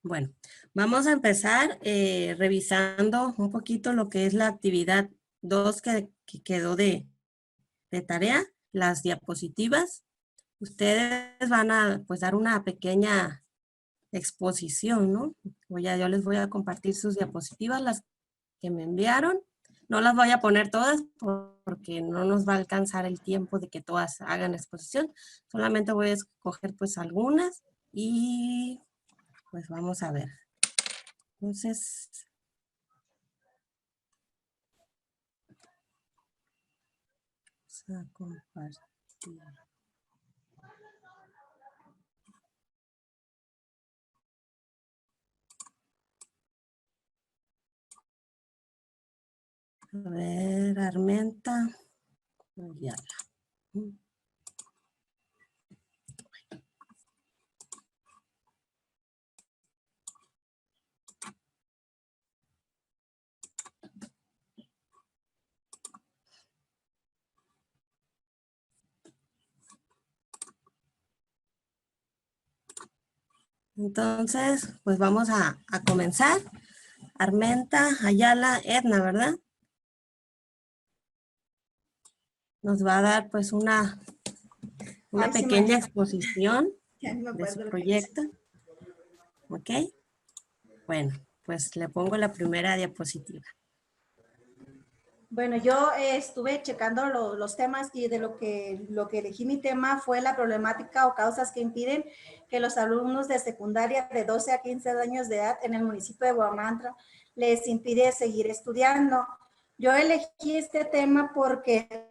Bueno, vamos a empezar revisando un poquito lo que es la actividad 2 que quedó de tarea, las diapositivas. Ustedes van a pues dar una pequeña exposición, ¿no? Yo les voy a compartir sus diapositivas, las que me enviaron. No las voy a poner todas porque no nos va a alcanzar el tiempo de que todas hagan la exposición. Solamente voy a escoger pues algunas y pues vamos a ver. Entonces, vamos a compartir. A ver, Armenta. Ya. Entonces, pues vamos a comenzar. Armenta, Ayala, Edna, ¿verdad? Nos va a dar pues una pequeña exposición de su proyecto. ¿Ok? Bueno, pues le pongo la primera diapositiva. Bueno, yo estuve checando los temas y de lo que elegí mi tema fue la problemática o causas que impiden que los alumnos de secundaria de 12 a 15 años de edad en el municipio de Huamantla les impide seguir estudiando. Yo elegí este tema porque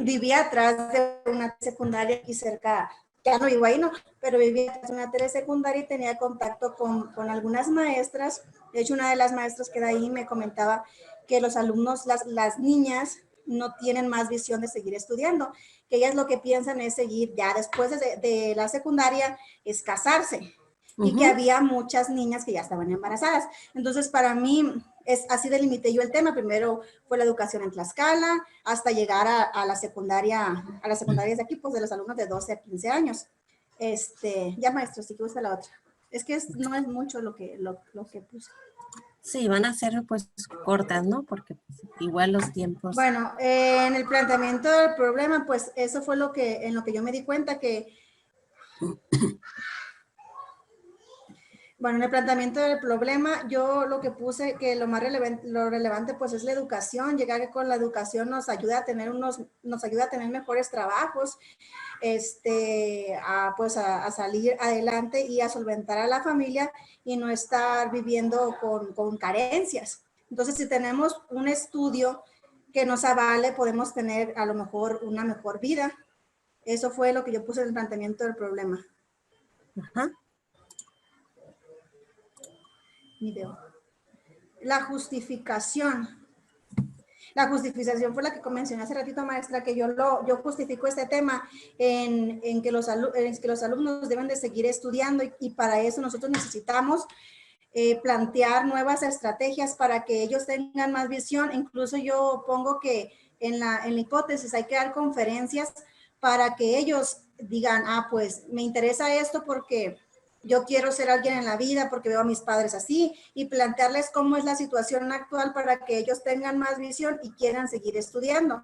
vivía atrás de una secundaria aquí cerca, ya no vivo ahí, no, pero vivía atrás de una telesecundaria y tenía contacto con algunas maestras. De hecho, una de las maestras que de ahí me comentaba que los alumnos, las niñas, no tienen más visión de seguir estudiando, que ellas lo que piensan es seguir ya después de la secundaria, es casarse. Y que había muchas niñas que ya estaban embarazadas. Entonces, para mí, así delimité yo el tema. Primero fue la educación en Tlaxcala, hasta llegar a la secundaria, a las secundarias de aquí, pues de los alumnos de 12 a 15 años. Ya maestro, si gusta la otra. Es que no es mucho lo que puse. Sí, van a ser pues cortas, ¿no? Porque pues, igual los tiempos. Bueno, en el planteamiento del problema, pues eso fue en lo que yo me di cuenta que, bueno, en el planteamiento del problema, yo lo que puse que lo más relevante pues es la educación, llegar que con la educación nos ayuda a tener mejores trabajos, a salir adelante y a solventar a la familia y no estar viviendo con carencias. Entonces, si tenemos un estudio que nos avale, podemos tener a lo mejor una mejor vida. Eso fue lo que yo puse en el planteamiento del problema. Ajá. Video. La justificación. La justificación fue la que mencioné hace ratito, maestra, que yo justifico este tema en que los alumnos deben de seguir estudiando y para eso nosotros necesitamos plantear nuevas estrategias para que ellos tengan más visión. Incluso yo pongo que en la hipótesis hay que dar conferencias para que ellos digan, pues me interesa esto porque yo quiero ser alguien en la vida, porque veo a mis padres así, y plantearles cómo es la situación actual para que ellos tengan más visión y quieran seguir estudiando.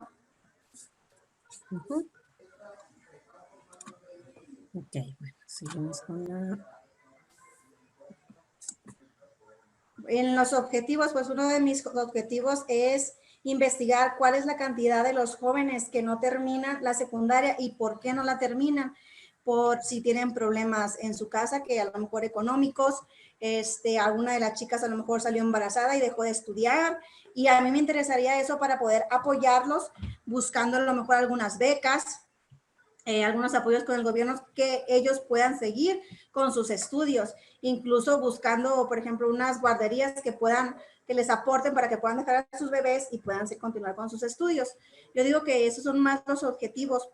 Ok, bueno, seguimos con la... En los objetivos, pues uno de mis objetivos es investigar cuál es la cantidad de los jóvenes que no terminan la secundaria y por qué no la terminan, por si tienen problemas en su casa, que a lo mejor económicos, alguna de las chicas a lo mejor salió embarazada y dejó de estudiar, y a mí me interesaría eso para poder apoyarlos, buscando a lo mejor algunas becas, algunos apoyos con el gobierno, que ellos puedan seguir con sus estudios, incluso buscando, por ejemplo, unas guarderías que les aporten para que puedan dejar a sus bebés y puedan continuar con sus estudios. Yo digo que esos son más los objetivos,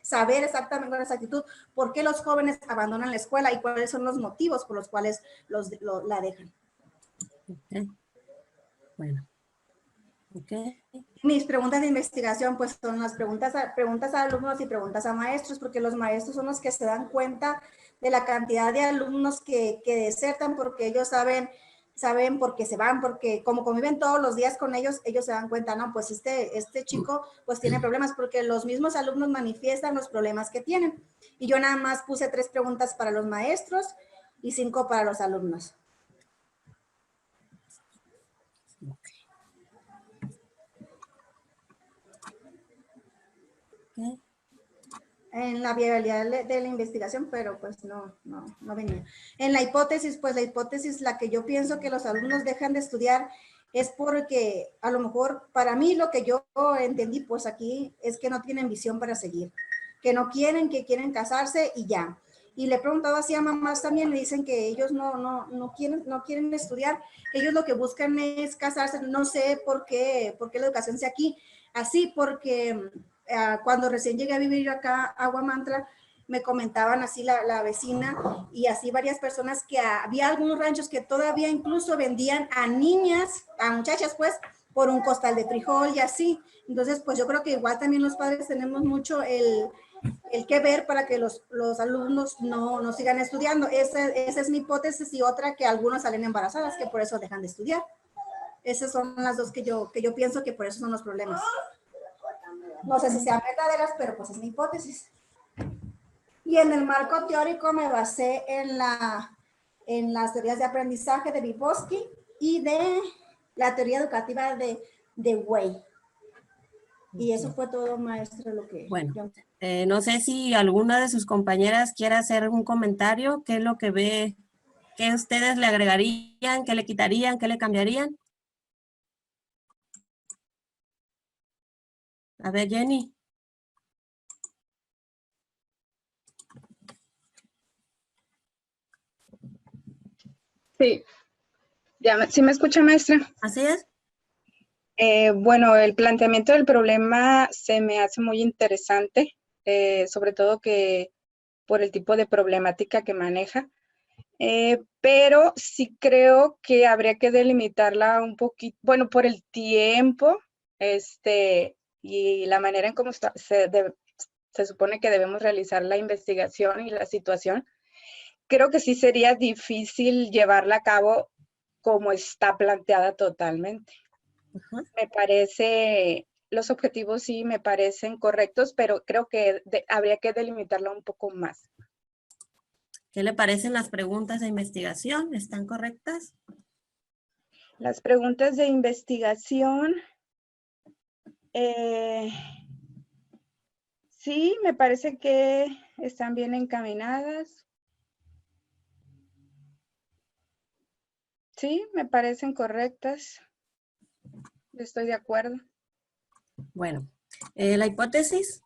saber exactamente con exactitud por qué los jóvenes abandonan la escuela y cuáles son los motivos por los cuales la dejan. Okay. Bueno, Ok. Mis preguntas de investigación, pues son las preguntas a alumnos y preguntas a maestros, porque los maestros son los que se dan cuenta de la cantidad de alumnos que desertan, porque ellos saben por qué se van, porque como conviven todos los días con ellos, ellos se dan cuenta, no, pues este chico pues tiene problemas, porque los mismos alumnos manifiestan los problemas que tienen. Y yo nada más puse 3 preguntas para los maestros y 5 para los alumnos. Ok. En la viabilidad de la investigación, pero pues no venía. En la hipótesis, pues la hipótesis, la que yo pienso que los alumnos dejan de estudiar es porque a lo mejor para mí lo que yo entendí pues aquí es que no tienen visión para seguir, que no quieren, que quieren casarse y ya. Y le he preguntado así a mamás también, me dicen que ellos no quieren estudiar, que ellos lo que buscan es casarse, no sé por qué la educación sea aquí, así porque cuando recién llegué a vivir yo acá a Huamantla, me comentaban así la vecina y así varias personas que había algunos ranchos que todavía incluso vendían a niñas, a muchachas pues, por un costal de frijol y así. Entonces, pues yo creo que igual también los padres tenemos mucho el que ver para que los alumnos no sigan estudiando. Esa es mi hipótesis y otra que algunos salen embarazadas, que por eso dejan de estudiar. Esas son las dos que yo pienso que por eso son los problemas. No sé si sean verdaderas, pero pues es mi hipótesis. Y en el marco teórico me basé en las teorías de aprendizaje de Vygotsky y de la teoría educativa de Way. Y eso fue todo, maestra, lo que Bueno, yo... no sé si alguna de sus compañeras quiere hacer un comentario, qué es lo que ve, qué ustedes le agregarían, qué le quitarían, qué le cambiarían. A ver, Jenny. Sí, ¿sí me escucha, maestra? Así es. Bueno, el planteamiento del problema se me hace muy interesante, sobre todo que por el tipo de problemática que maneja, pero sí creo que habría que delimitarla un poquito, bueno, por el tiempo, y la manera en cómo se supone que debemos realizar la investigación y la situación. Creo que sí sería difícil llevarla a cabo como está planteada totalmente. Me parece, los objetivos sí me parecen correctos, pero creo que habría que delimitarlo un poco más. ¿Qué le parecen las preguntas de investigación? ¿Están correctas? Las preguntas de investigación, sí, me parece que están bien encaminadas. Sí, me parecen correctas. Estoy de acuerdo. Bueno, la hipótesis.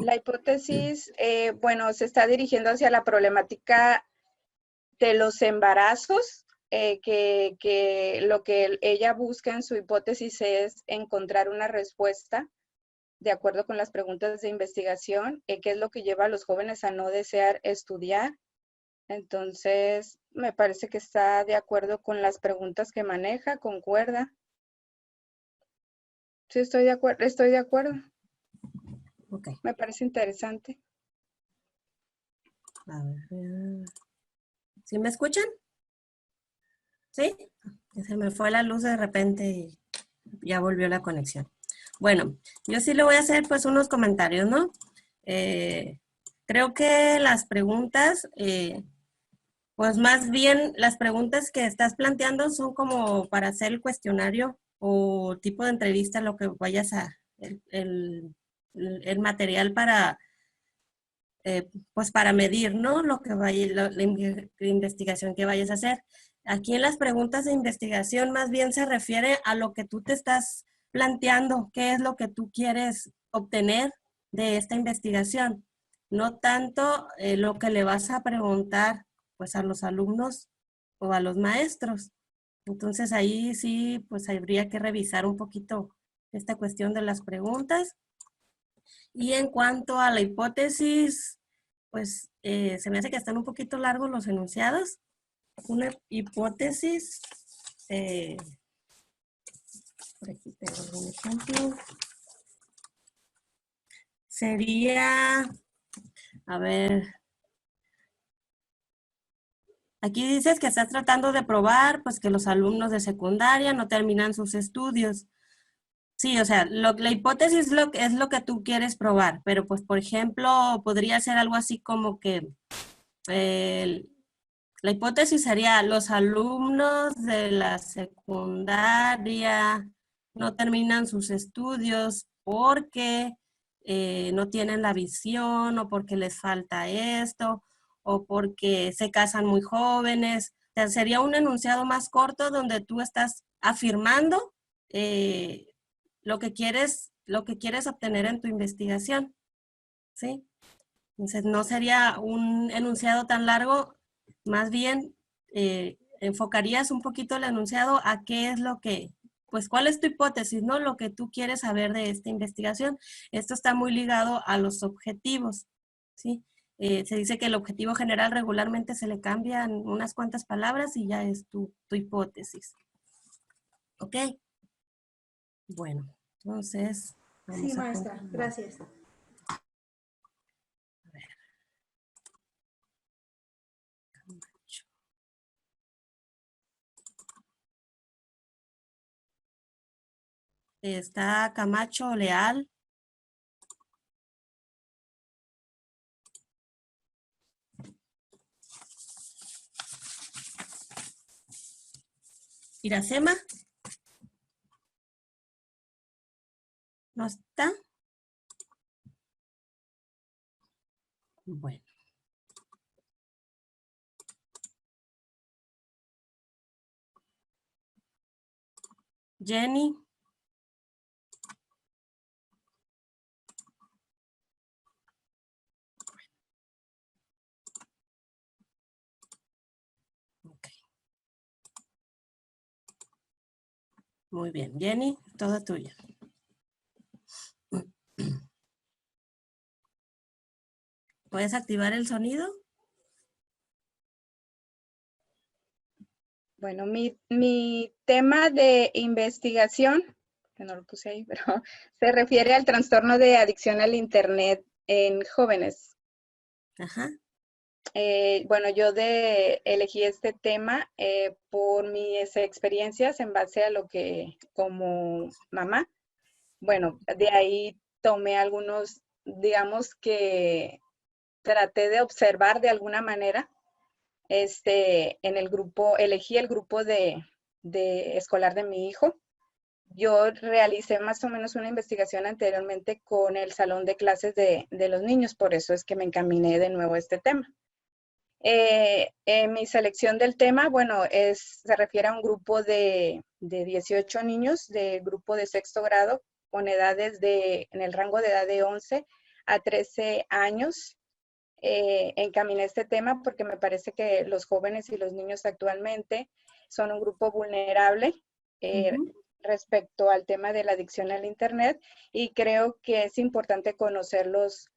La hipótesis, bueno, se está dirigiendo hacia la problemática de los embarazos, que lo que ella busca en su hipótesis es encontrar una respuesta de acuerdo con las preguntas de investigación, qué es lo que lleva a los jóvenes a no desear estudiar. Entonces, me parece que está de acuerdo con las preguntas que maneja, concuerda. Sí, estoy de acuerdo, estoy de acuerdo. Ok. Me parece interesante. A ver. ¿Sí me escuchan? ¿Sí? Se me fue la luz de repente y ya volvió la conexión. Bueno, yo sí le voy a hacer pues unos comentarios, ¿no? Creo que las preguntas, pues más bien las preguntas que estás planteando son como para hacer el cuestionario o tipo de entrevista, lo que vayas a, el material para, pues para medir, ¿no? Lo que vaya, la investigación que vayas a hacer. Aquí en las preguntas de investigación más bien se refiere a lo que tú te estás planteando, qué es lo que tú quieres obtener de esta investigación, no tanto lo que le vas a preguntar pues a los alumnos o a los maestros. Entonces ahí sí pues habría que revisar un poquito esta cuestión de las preguntas. Y en cuanto a la hipótesis, pues se me hace que están un poquito largos los enunciados. Una hipótesis Por aquí tengo un ejemplo. Sería, a ver, aquí dices que estás tratando de probar pues que los alumnos de secundaria no terminan sus estudios. Sí, o sea, la hipótesis es lo que tú quieres probar, pero pues por ejemplo podría ser algo así como que la hipótesis sería los alumnos de la secundaria no terminan sus estudios porque no tienen la visión o porque les falta esto o porque se casan muy jóvenes. O sea, sería un enunciado más corto donde tú estás afirmando lo que quieres obtener en tu investigación, ¿sí? Entonces no sería un enunciado tan largo, más bien enfocarías un poquito el enunciado a qué es lo que, pues cuál es tu hipótesis, ¿no? Lo que tú quieres saber de esta investigación. Esto está muy ligado a los objetivos, ¿sí? Se dice que el objetivo general regularmente se le cambian unas cuantas palabras y ya es tu hipótesis. ¿Ok? Bueno, entonces vamos Sí, a maestra, continuar. gracias. Está Camacho Leal. Iracema. ¿No está? Bueno. Jenny. Okay. Muy bien, Jenny, toda tuya. ¿Puedes activar el sonido? Bueno, mi tema de investigación, que no lo puse ahí, pero se refiere al trastorno de adicción al Internet en jóvenes. Ajá. Bueno, elegí este tema por mis experiencias en base a lo que como mamá, bueno, de ahí tomé algunos, digamos que traté de observar de alguna manera, en el grupo, elegí el grupo de escolar de mi hijo. Yo realicé más o menos una investigación anteriormente con el salón de clases de los niños, por eso es que me encaminé de nuevo a este tema. Mi selección del tema, bueno, se refiere a un grupo de 18 niños del grupo de sexto grado con edades en el rango de edad de 11 a 13 años. Encaminé este tema porque me parece que los jóvenes y los niños actualmente son un grupo vulnerable respecto al tema de la adicción al Internet y creo que es importante conocer los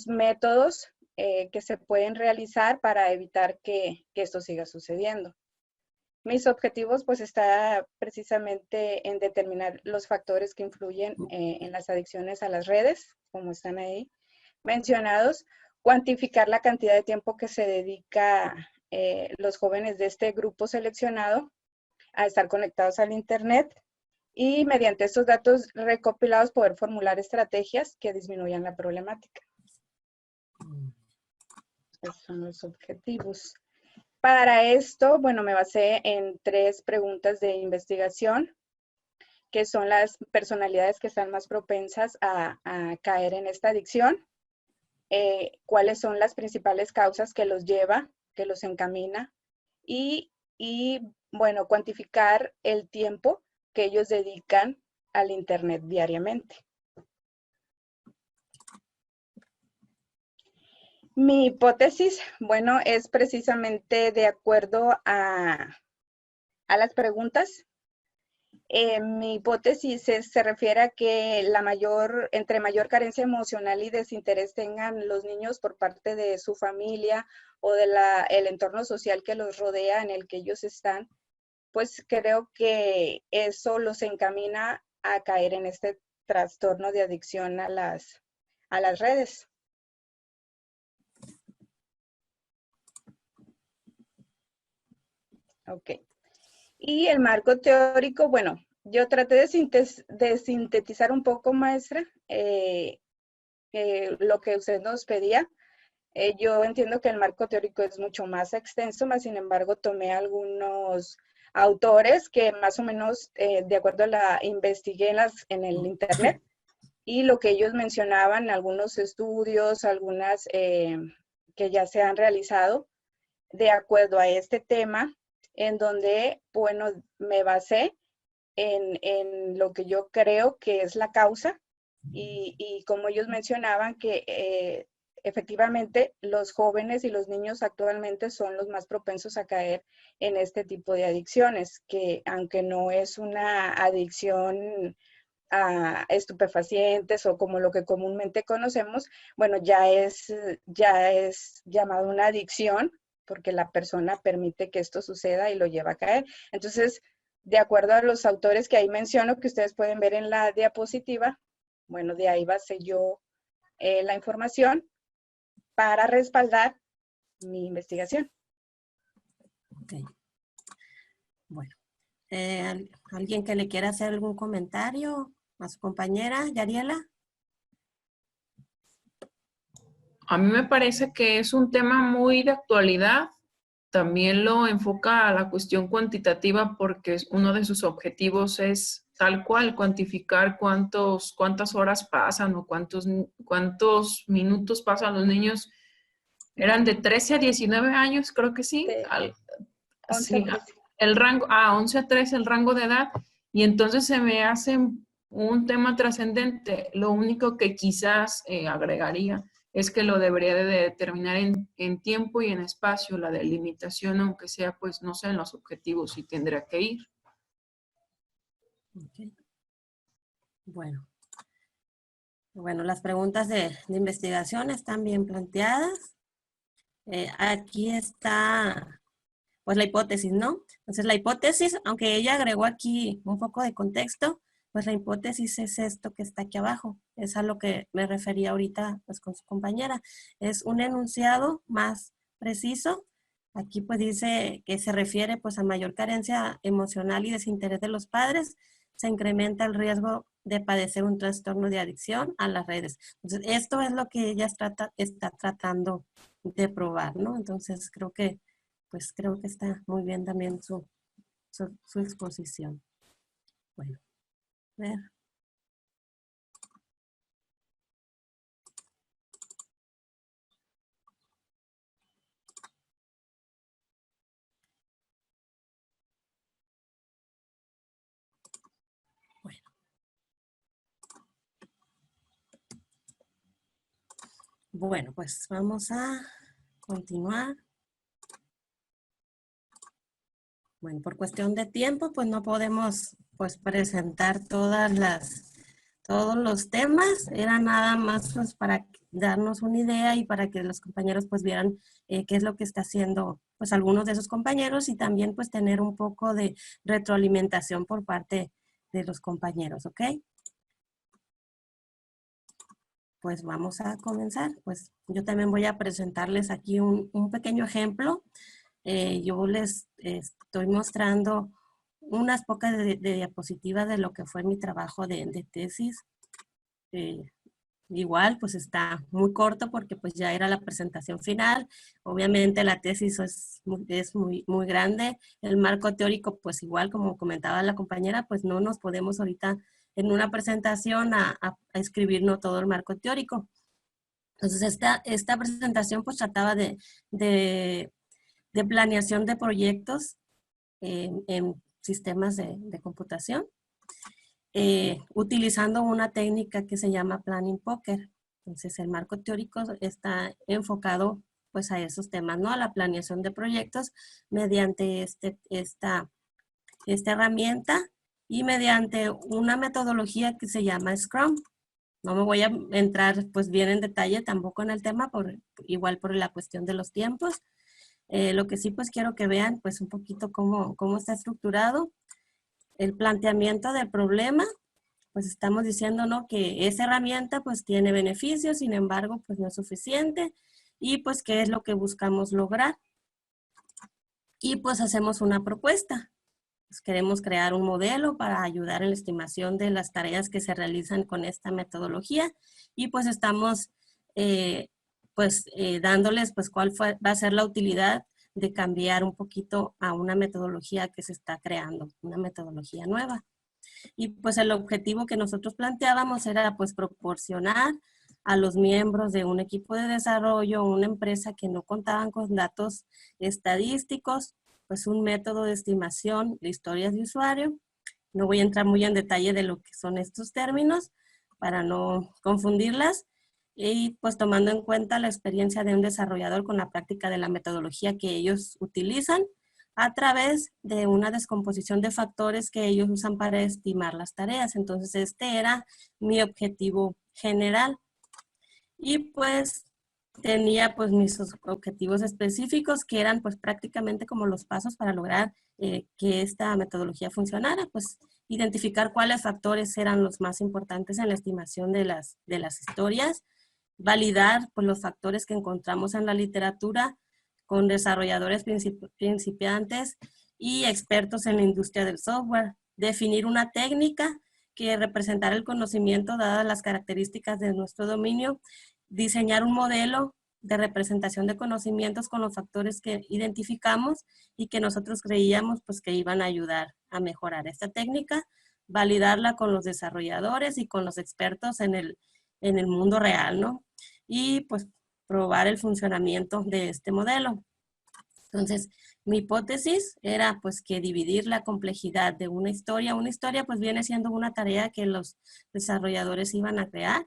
métodos que se pueden realizar para evitar que esto siga sucediendo. Mis objetivos pues está precisamente en determinar los factores que influyen en las adicciones a las redes, como están ahí mencionados, cuantificar la cantidad de tiempo que se dedica los jóvenes de este grupo seleccionado a estar conectados al Internet y mediante estos datos recopilados poder formular estrategias que disminuyan la problemática. Esos son los objetivos. Para esto, bueno, me basé en 3 preguntas de investigación, que son las personalidades que están más propensas a caer en esta adicción, cuáles son las principales causas que los lleva, que los encamina, y bueno, cuantificar el tiempo que ellos dedican al Internet diariamente. Mi hipótesis, bueno, es precisamente de acuerdo a las preguntas. Mi hipótesis se refiere a que entre mayor carencia emocional y desinterés tengan los niños por parte de su familia o el entorno social que los rodea en el que ellos están, pues creo que eso los encamina a caer en este trastorno de adicción a las redes. Ok. Y el marco teórico, bueno, yo traté de sintetizar un poco, maestra, lo que usted nos pedía. Yo entiendo que el marco teórico es mucho más extenso, más sin embargo tomé algunos autores que más o menos, de acuerdo a investigué en el internet, y lo que ellos mencionaban, algunos estudios, algunas que ya se han realizado de acuerdo a este tema, en donde, bueno, me basé en lo que yo creo que es la causa, y como ellos mencionaban que efectivamente los jóvenes y los niños actualmente son los más propensos a caer en este tipo de adicciones, que aunque no es una adicción a estupefacientes o como lo que comúnmente conocemos, bueno, ya es llamado una adicción porque la persona permite que esto suceda y lo lleva a caer. Entonces, de acuerdo a los autores que ahí menciono, que ustedes pueden ver en la diapositiva, bueno, de ahí basé yo la información para respaldar mi investigación. Ok. Bueno, ¿alguien que le quiera hacer algún comentario a su compañera, Yariela? A mí me parece que es un tema muy de actualidad. También lo enfoca a la cuestión cuantitativa porque uno de sus objetivos es tal cual cuantificar cuántas horas pasan o cuántos minutos pasan los niños. Eran de 13 a 19 años, creo que sí. De 11 sí, a 13. el rango, 11 a 13, el rango de edad. Y entonces se me hace un tema trascendente. Lo único que quizás agregaría es que lo debería de determinar en tiempo y en espacio, la delimitación, aunque sea, pues, no sé, en los objetivos, y tendrá que ir. Okay. Bueno, las preguntas de investigación están bien planteadas. Aquí está, pues, la hipótesis, ¿no? Entonces, la hipótesis, aunque ella agregó aquí un poco de contexto, pues la hipótesis es esto que está aquí abajo. Es a lo que me refería ahorita, pues, con su compañera. Es un enunciado más preciso. Aquí, pues, dice que se refiere, pues, a mayor carencia emocional y desinterés de los padres. Se incrementa el riesgo de padecer un trastorno de adicción a las redes. Entonces, esto es lo que ella está tratando de probar, ¿no? Entonces, creo que está muy bien también su exposición. Bueno, a ver. Bueno, pues vamos a continuar. Bueno, por cuestión de tiempo, pues no podemos, pues, presentar todos los temas. Era nada más, pues, para darnos una idea y para que los compañeros, pues, vieran qué es lo que está haciendo, pues, algunos de sus compañeros, y también, pues, tener un poco de retroalimentación por parte de los compañeros, ¿ok? Pues vamos a comenzar. Pues yo también voy a presentarles aquí un pequeño ejemplo. Yo les estoy mostrando unas pocas de diapositivas de lo que fue mi trabajo de tesis. Igual, pues está muy corto porque pues ya era la presentación final. Obviamente la tesis es muy grande. El marco teórico, pues igual, como comentaba la compañera, pues no nos podemos ahorita en una presentación a escribir no todo el marco teórico. Entonces esta presentación pues trataba de planeación de proyectos en sistemas de computación, utilizando una técnica que se llama Planning Poker. Entonces el marco teórico está enfocado pues a esos temas, ¿no? A la planeación de proyectos mediante esta herramienta y mediante una metodología que se llama Scrum. No me voy a entrar pues bien en detalle tampoco en el tema, igual por la cuestión de los tiempos. Lo que sí pues quiero que vean pues un poquito cómo está estructurado. El planteamiento del problema, pues estamos diciendo, ¿no?, que esa herramienta pues tiene beneficios, sin embargo pues no es suficiente, y pues qué es lo que buscamos lograr. Y pues hacemos una propuesta. Pues queremos crear un modelo para ayudar en la estimación de las tareas que se realizan con esta metodología, y pues estamos dándoles pues va a ser la utilidad de cambiar un poquito a una metodología que se está creando, una metodología nueva. Y pues el objetivo que nosotros planteábamos era pues proporcionar a los miembros de un equipo de desarrollo, una empresa que no contaban con datos estadísticos, pues un método de estimación de historias de usuario. No voy a entrar muy en detalle de lo que son estos términos para no confundirlas. Y pues tomando en cuenta la experiencia de un desarrollador con la práctica de la metodología que ellos utilizan, a través de una descomposición de factores que ellos usan para estimar las tareas. Entonces, este era mi objetivo general. Y pues tenía pues mis objetivos específicos, que eran pues prácticamente como los pasos para lograr que esta metodología funcionara. Pues identificar cuáles factores eran los más importantes en la estimación de las historias, validar pues los factores que encontramos en la literatura con desarrolladores principiantes y expertos en la industria del software. Definir una técnica que representara el conocimiento dadas las características de nuestro dominio. Diseñar un modelo de representación de conocimientos con los factores que identificamos y que nosotros creíamos pues que iban a ayudar a mejorar esta técnica. Validarla con los desarrolladores y con los expertos en el mundo real, ¿no? Y pues probar el funcionamiento de este modelo. Entonces, mi hipótesis era pues que dividir la complejidad de una historia pues viene siendo una tarea que los desarrolladores iban a crear,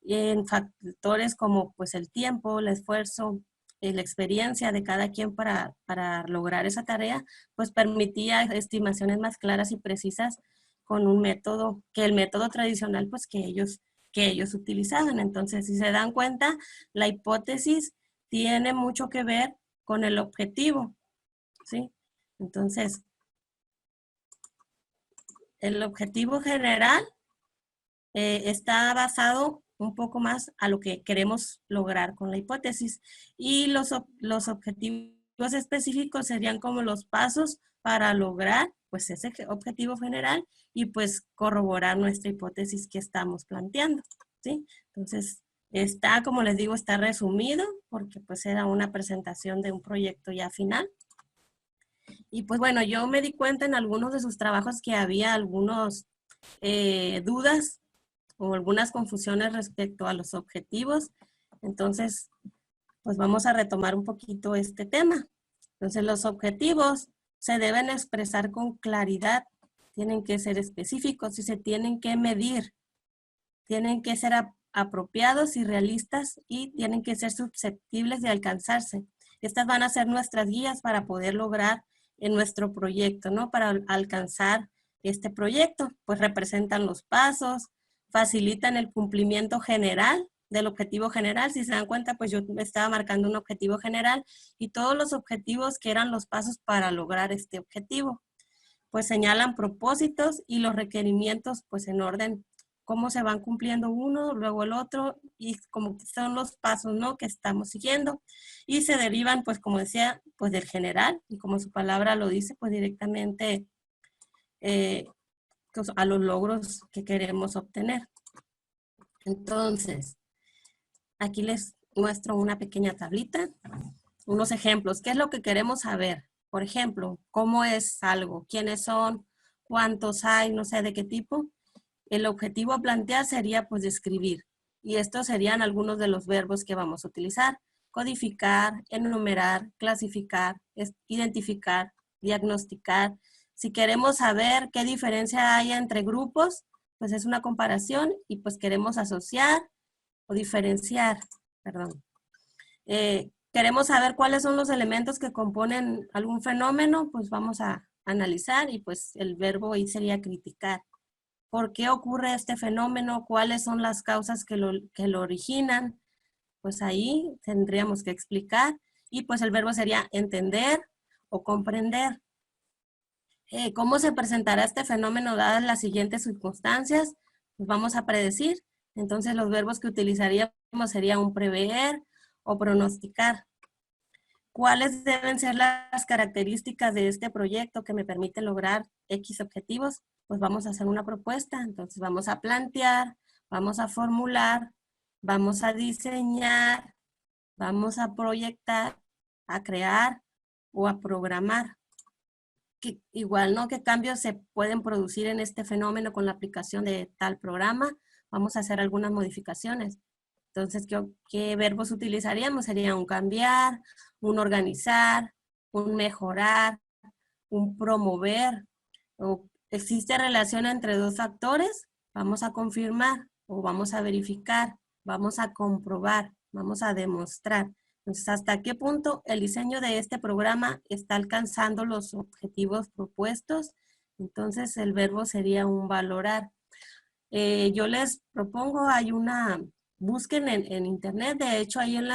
en factores como pues el tiempo, el esfuerzo, la experiencia de cada quien para lograr esa tarea, pues permitía estimaciones más claras y precisas con un método, que el método tradicional pues que ellos utilizaban. Entonces, si se dan cuenta, la hipótesis tiene mucho que ver con el objetivo, ¿sí? Entonces, el objetivo general está basado un poco más a lo que queremos lograr con la hipótesis, y los objetivos específicos serían como los pasos para lograr pues ese objetivo general y pues corroborar nuestra hipótesis que estamos planteando, ¿sí? Entonces, está, como les digo, está resumido porque pues era una presentación de un proyecto ya final. Y pues bueno, yo me di cuenta en algunos de sus trabajos que había algunos dudas o algunas confusiones respecto a los objetivos. Entonces, pues vamos a retomar un poquito este tema. Entonces, los objetivos se deben expresar con claridad, tienen que ser específicos y se tienen que medir, tienen que ser apropiados y realistas y tienen que ser susceptibles de alcanzarse. Estas van a ser nuestras guías para poder lograr en nuestro proyecto, ¿no? Para alcanzar este proyecto, pues representan los pasos, facilitan el cumplimiento general del objetivo general. Si se dan cuenta, pues yo me estaba marcando un objetivo general y todos los objetivos que eran los pasos para lograr este objetivo. Pues señalan propósitos y los requerimientos, pues en orden, cómo se van cumpliendo uno, luego el otro, y como son los pasos, ¿no?, que estamos siguiendo. Y se derivan, pues como decía, pues del general, y como su palabra lo dice, pues directamente a los logros que queremos obtener. Entonces, aquí les muestro una pequeña tablita, unos ejemplos. ¿Qué es lo que queremos saber? Por ejemplo, ¿cómo es algo? ¿Quiénes son? ¿Cuántos hay? No sé de qué tipo. El objetivo a plantear sería pues describir. Y estos serían algunos de los verbos que vamos a utilizar. Codificar, enumerar, clasificar, identificar, diagnosticar. Si queremos saber qué diferencia hay entre grupos, pues es una comparación y pues queremos asociar o diferenciar, perdón. Queremos saber cuáles son los elementos que componen algún fenómeno, pues vamos a analizar y pues el verbo ahí sería criticar. ¿Por qué ocurre este fenómeno? ¿Cuáles son las causas que lo originan? Pues ahí tendríamos que explicar. Y pues el verbo sería entender o comprender. ¿Cómo se presentará este fenómeno dadas las siguientes circunstancias? Pues vamos a predecir. Entonces los verbos que utilizaríamos serían un prever o pronosticar. ¿Cuáles deben ser las características de este proyecto que me permiten lograr X objetivos? Pues vamos a hacer una propuesta. Entonces vamos a plantear, vamos a formular, vamos a diseñar, vamos a proyectar, a crear o a programar. Que igual, ¿no? ¿Qué cambios se pueden producir en este fenómeno con la aplicación de tal programa? Vamos a hacer algunas modificaciones. Entonces, ¿qué verbos utilizaríamos? Sería un cambiar, un organizar, un mejorar, un promover. ¿O existe relación entre dos factores? Vamos a confirmar o vamos a verificar, vamos a comprobar, vamos a demostrar. Entonces, ¿hasta qué punto el diseño de este programa está alcanzando los objetivos propuestos? Entonces, el verbo sería un valorar. Yo les propongo, busquen en internet, de hecho, ahí en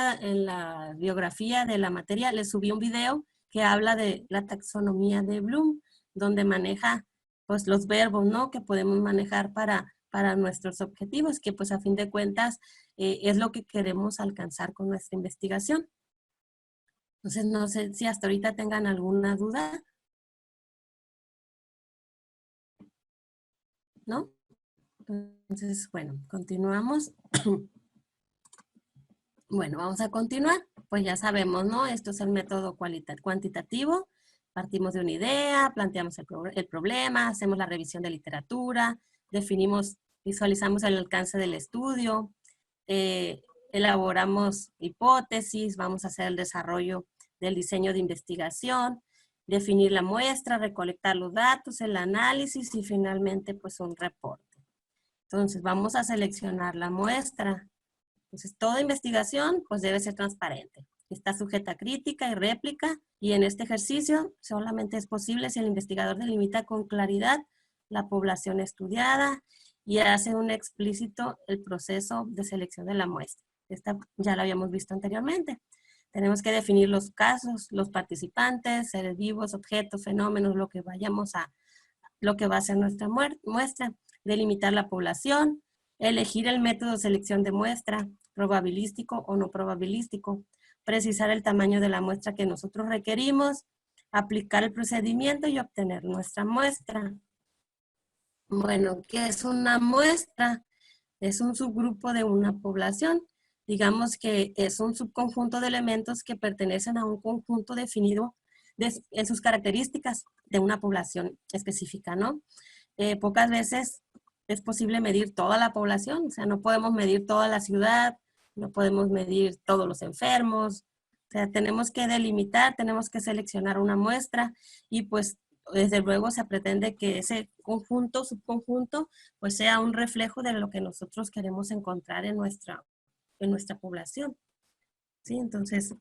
la biografía de la materia les subí un video que habla de la taxonomía de Bloom, donde maneja pues los verbos, ¿no? Que podemos manejar para nuestros objetivos, que pues a fin de cuentas es lo que queremos alcanzar con nuestra investigación. Entonces, no sé si hasta ahorita tengan alguna duda. ¿No? Entonces, bueno, continuamos. Bueno, vamos a continuar. Pues ya sabemos, ¿no? Esto es el método cuantitativo. Partimos de una idea, planteamos el problema, hacemos la revisión de literatura, definimos, visualizamos el alcance del estudio, elaboramos hipótesis, vamos a hacer el desarrollo del diseño de investigación, definir la muestra, recolectar los datos, el análisis y finalmente pues un reporte. Entonces vamos a seleccionar la muestra. Entonces toda investigación pues debe ser transparente. Está sujeta a crítica y réplica y en este ejercicio solamente es posible si el investigador delimita con claridad la población estudiada y hace un explícito el proceso de selección de la muestra. Esta ya la habíamos visto anteriormente. Tenemos que definir los casos, los participantes, seres vivos, objetos, fenómenos, lo que va a ser nuestra muestra, delimitar la población, elegir el método de selección de muestra, probabilístico o no probabilístico, precisar el tamaño de la muestra que nosotros requerimos, aplicar el procedimiento y obtener nuestra muestra. Bueno, ¿qué es una muestra? Es un subgrupo de una población. Digamos que es un subconjunto de elementos que pertenecen a un conjunto definido en sus características de una población específica, ¿no? Pocas veces es posible medir toda la población, o sea, no podemos medir toda la ciudad, no podemos medir todos los enfermos, o sea, tenemos que delimitar, tenemos que seleccionar una muestra y pues desde luego se pretende que ese conjunto, subconjunto, pues sea un reflejo de lo que nosotros queremos encontrar en nuestra población. ¿Sí? Entonces,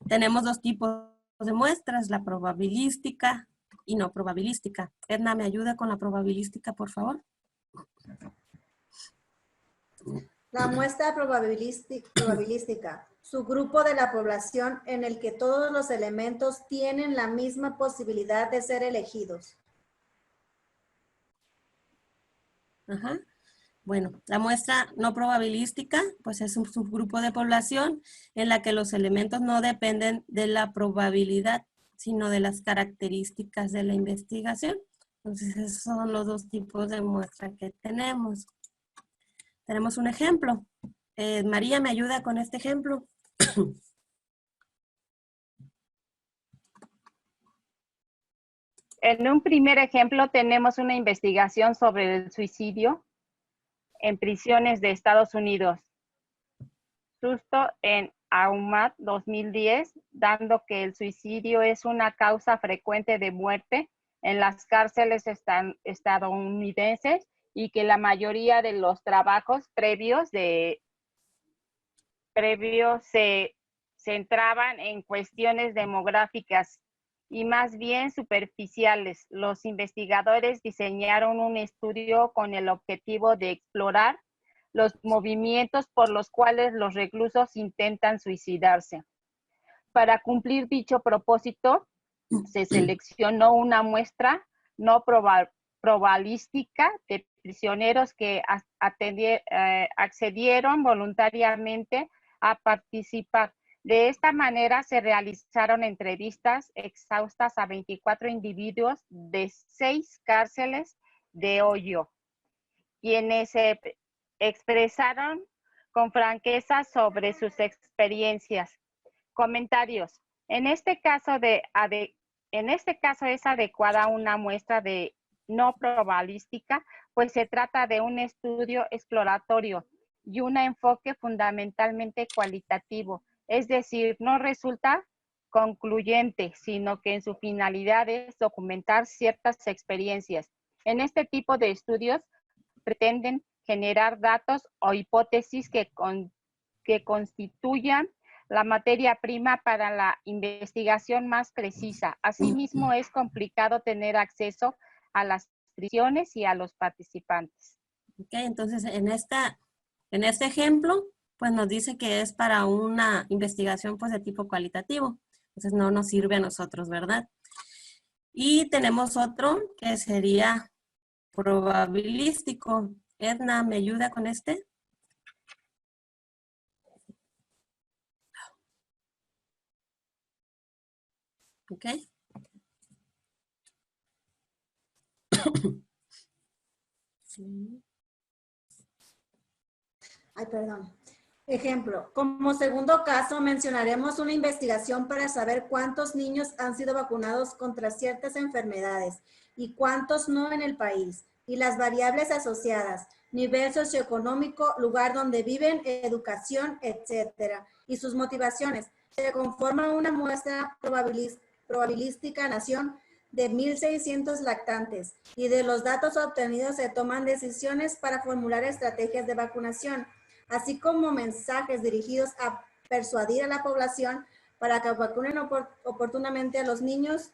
tenemos dos tipos de muestras, la probabilística y no probabilística. Edna, ¿me ayuda con la probabilística, por favor? La muestra probabilística, subgrupo de la población en el que todos los elementos tienen la misma posibilidad de ser elegidos. Ajá. Bueno, la muestra no probabilística, pues es un subgrupo de población en la que los elementos no dependen de la probabilidad, sino de las características de la investigación. Entonces, esos son los dos tipos de muestra que tenemos. Tenemos un ejemplo. María, ¿me ayuda con este ejemplo? En un primer ejemplo tenemos una investigación sobre el suicidio en prisiones de Estados Unidos. Susto en AUMAT 2010, dando que el suicidio es una causa frecuente de muerte en las cárceles estadounidenses y que la mayoría de los trabajos previos se centraban en cuestiones demográficas y más bien superficiales. Los investigadores diseñaron un estudio con el objetivo de explorar los movimientos por los cuales los reclusos intentan suicidarse. Para cumplir dicho propósito, se seleccionó una muestra no probabilística de prisioneros que accedieron voluntariamente a participar. De esta manera se realizaron entrevistas exhaustas a 24 individuos de 6 cárceles de Ohio, quienes se expresaron con franqueza sobre sus experiencias. Comentarios. En este caso es adecuada una muestra de no probabilística, pues se trata de un estudio exploratorio y un enfoque fundamentalmente cualitativo. Es decir, no resulta concluyente, sino que en su finalidad es documentar ciertas experiencias. En este tipo de estudios pretenden generar datos o hipótesis que constituyan la materia prima para la investigación más precisa. Asimismo, es complicado tener acceso a las prisiones y a los participantes. Ok, entonces en este ejemplo, pues nos dice que es para una investigación pues de tipo cualitativo. Entonces no nos sirve a nosotros, ¿verdad? Y tenemos otro que sería probabilístico. Edna, ¿me ayuda con este? Ok. Ay, perdón. Ejemplo, como segundo caso mencionaremos una investigación para saber cuántos niños han sido vacunados contra ciertas enfermedades y cuántos no en el país, y las variables asociadas, nivel socioeconómico, lugar donde viven, educación, etcétera, y sus motivaciones. Se conforma una muestra probabilística nación de 1,600 lactantes, y de los datos obtenidos se toman decisiones para formular estrategias de vacunación, así como mensajes dirigidos a persuadir a la población para que vacunen oportunamente a los niños.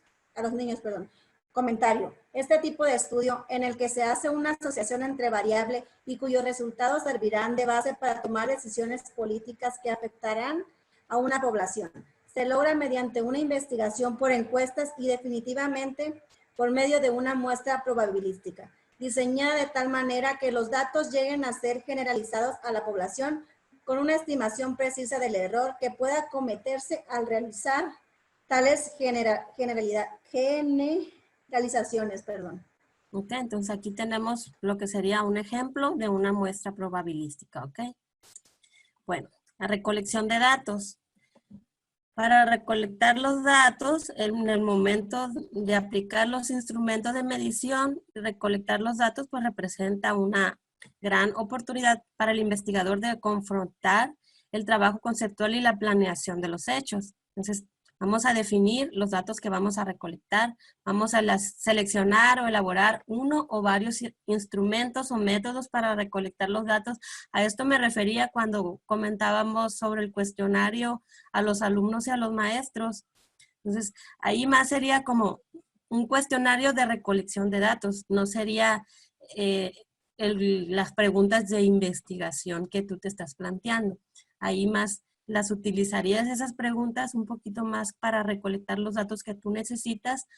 Comentario. Este tipo de estudio en el que se hace una asociación entre variable y cuyos resultados servirán de base para tomar decisiones políticas que afectarán a una población. Se logra mediante una investigación por encuestas y definitivamente por medio de una muestra probabilística, diseñada de tal manera que los datos lleguen a ser generalizados a la población con una estimación precisa del error que pueda cometerse al realizar tales generalizaciones. Ok, entonces aquí tenemos lo que sería un ejemplo de una muestra probabilística, ¿ok? Bueno, la recolección de datos. Para recolectar los datos, en el momento de aplicar los instrumentos de medición, recolectar los datos, pues representa una gran oportunidad para el investigador de confrontar el trabajo conceptual y la planeación de los hechos. Entonces, vamos a definir los datos que vamos a recolectar, vamos a seleccionar o elaborar uno o varios instrumentos o métodos para recolectar los datos. A esto me refería cuando comentábamos sobre el cuestionario a los alumnos y a los maestros. Entonces, ahí más sería como un cuestionario de recolección de datos, no sería las preguntas de investigación que tú te estás planteando. Ahí más las utilizarías esas preguntas un poquito más para recolectar los datos que tú necesitas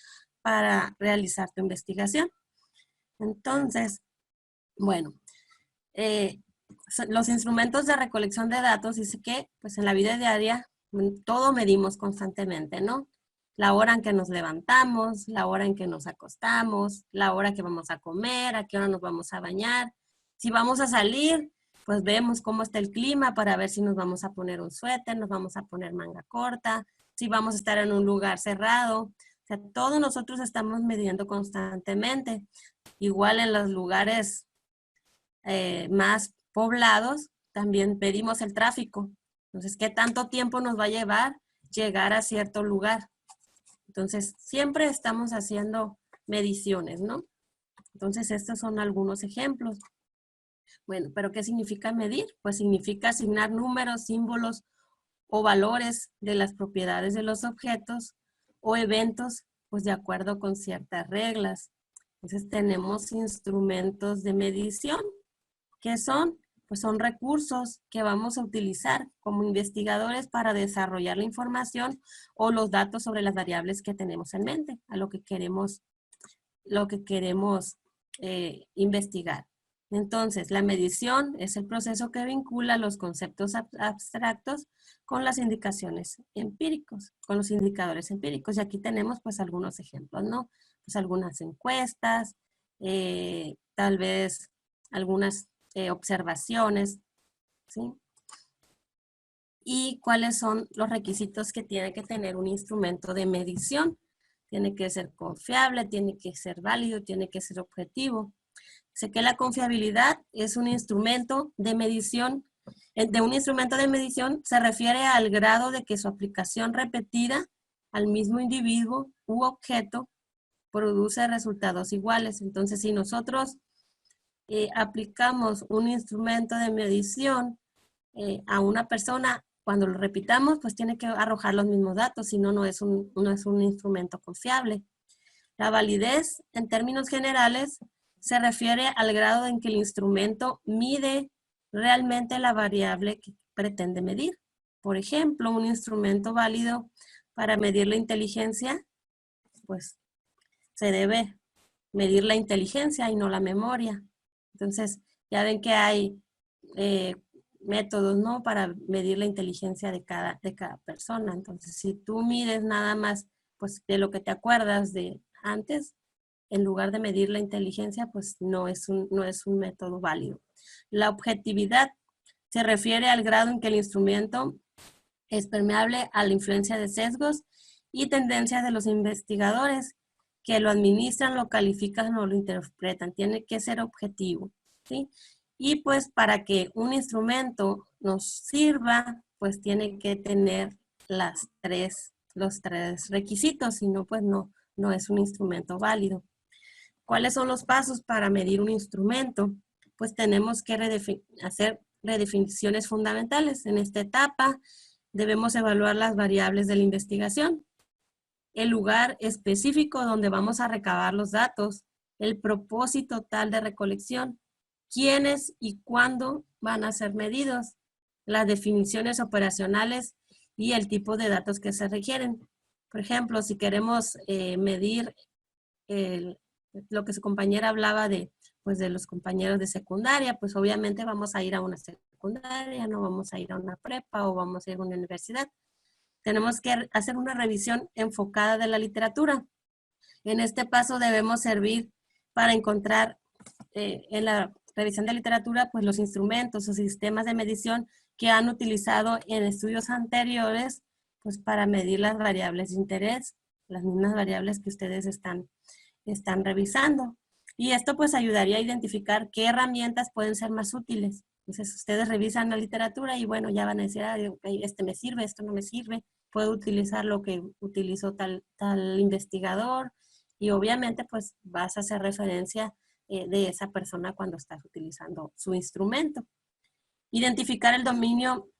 para realizar tu investigación. Entonces, bueno, los instrumentos de recolección de datos dice que pues en la vida diaria todo medimos constantemente, ¿no? La hora en que nos levantamos, la hora en que nos acostamos, la hora que vamos a comer, a qué hora nos vamos a bañar. Si vamos a salir, pues vemos cómo está el clima para ver si nos vamos a poner un suéter, nos vamos a poner manga corta, si vamos a estar en un lugar cerrado. O sea, todos nosotros estamos midiendo constantemente. Igual en los lugares más poblados, también pedimos el tráfico. Entonces, ¿qué tanto tiempo nos va a llevar llegar a cierto lugar? Entonces, siempre estamos haciendo mediciones, ¿no? Entonces, estos son algunos ejemplos. Bueno, ¿pero qué significa medir? Pues significa asignar números, símbolos o valores de las propiedades de los objetos o eventos, pues de acuerdo con ciertas reglas. Entonces tenemos instrumentos de medición, que son pues son recursos que vamos a utilizar como investigadores para desarrollar la información o los datos sobre las variables que tenemos en mente, a lo que queremos investigar. Entonces, la medición es el proceso que vincula los conceptos abstractos con las indicaciones empíricos, con los indicadores empíricos. Y aquí tenemos pues algunos ejemplos, ¿no? Pues algunas encuestas, tal vez algunas observaciones, ¿sí? Y cuáles son los requisitos que tiene que tener un instrumento de medición. Tiene que ser confiable, tiene que ser válido, tiene que ser objetivo. Sé que la confiabilidad es un instrumento de medición. De un instrumento de medición se refiere al grado de que su aplicación repetida al mismo individuo u objeto produce resultados iguales. Entonces, si nosotros aplicamos un instrumento de medición a una persona, cuando lo repitamos, pues tiene que arrojar los mismos datos, si no, no es un instrumento confiable. La validez, en términos generales, se refiere al grado en que el instrumento mide realmente la variable que pretende medir. Por ejemplo, un instrumento válido para medir la inteligencia, pues se debe medir la inteligencia y no la memoria. Entonces, ya ven que hay métodos, ¿no? Para medir la inteligencia de cada persona. Entonces, si tú mides nada más, pues, de lo que te acuerdas de antes, en lugar de medir la inteligencia, pues, no es un método válido. La objetividad se refiere al grado en que el instrumento es permeable a la influencia de sesgos y tendencias de los investigadores que lo administran, lo califican o lo interpretan. Tiene que ser objetivo, ¿sí? Y pues para que un instrumento nos sirva, pues tiene que tener los tres requisitos, si no, pues no es un instrumento válido. ¿Cuáles son los pasos para medir un instrumento? Pues tenemos que hacer redefiniciones fundamentales. En esta etapa debemos evaluar las variables de la investigación, el lugar específico donde vamos a recabar los datos, el propósito tal de recolección, quiénes y cuándo van a ser medidos, las definiciones operacionales y el tipo de datos que se requieren. Por ejemplo, si queremos medir lo que su compañera hablaba de los compañeros de secundaria, pues obviamente vamos a ir a una secundaria, no vamos a ir a una prepa o vamos a ir a una universidad. Tenemos que hacer una revisión enfocada de la literatura. En este paso debemos servir para encontrar en la revisión de literatura pues los instrumentos o sistemas de medición que han utilizado en estudios anteriores pues para medir las variables de interés, las mismas variables que ustedes están revisando. Y esto pues ayudaría a identificar qué herramientas pueden ser más útiles. Entonces ustedes revisan la literatura y bueno, ya van a decir, okay, este me sirve, esto no me sirve, puedo utilizar lo que utilizó tal investigador y obviamente pues vas a hacer referencia de esa persona cuando estás utilizando su instrumento. Identificar el dominio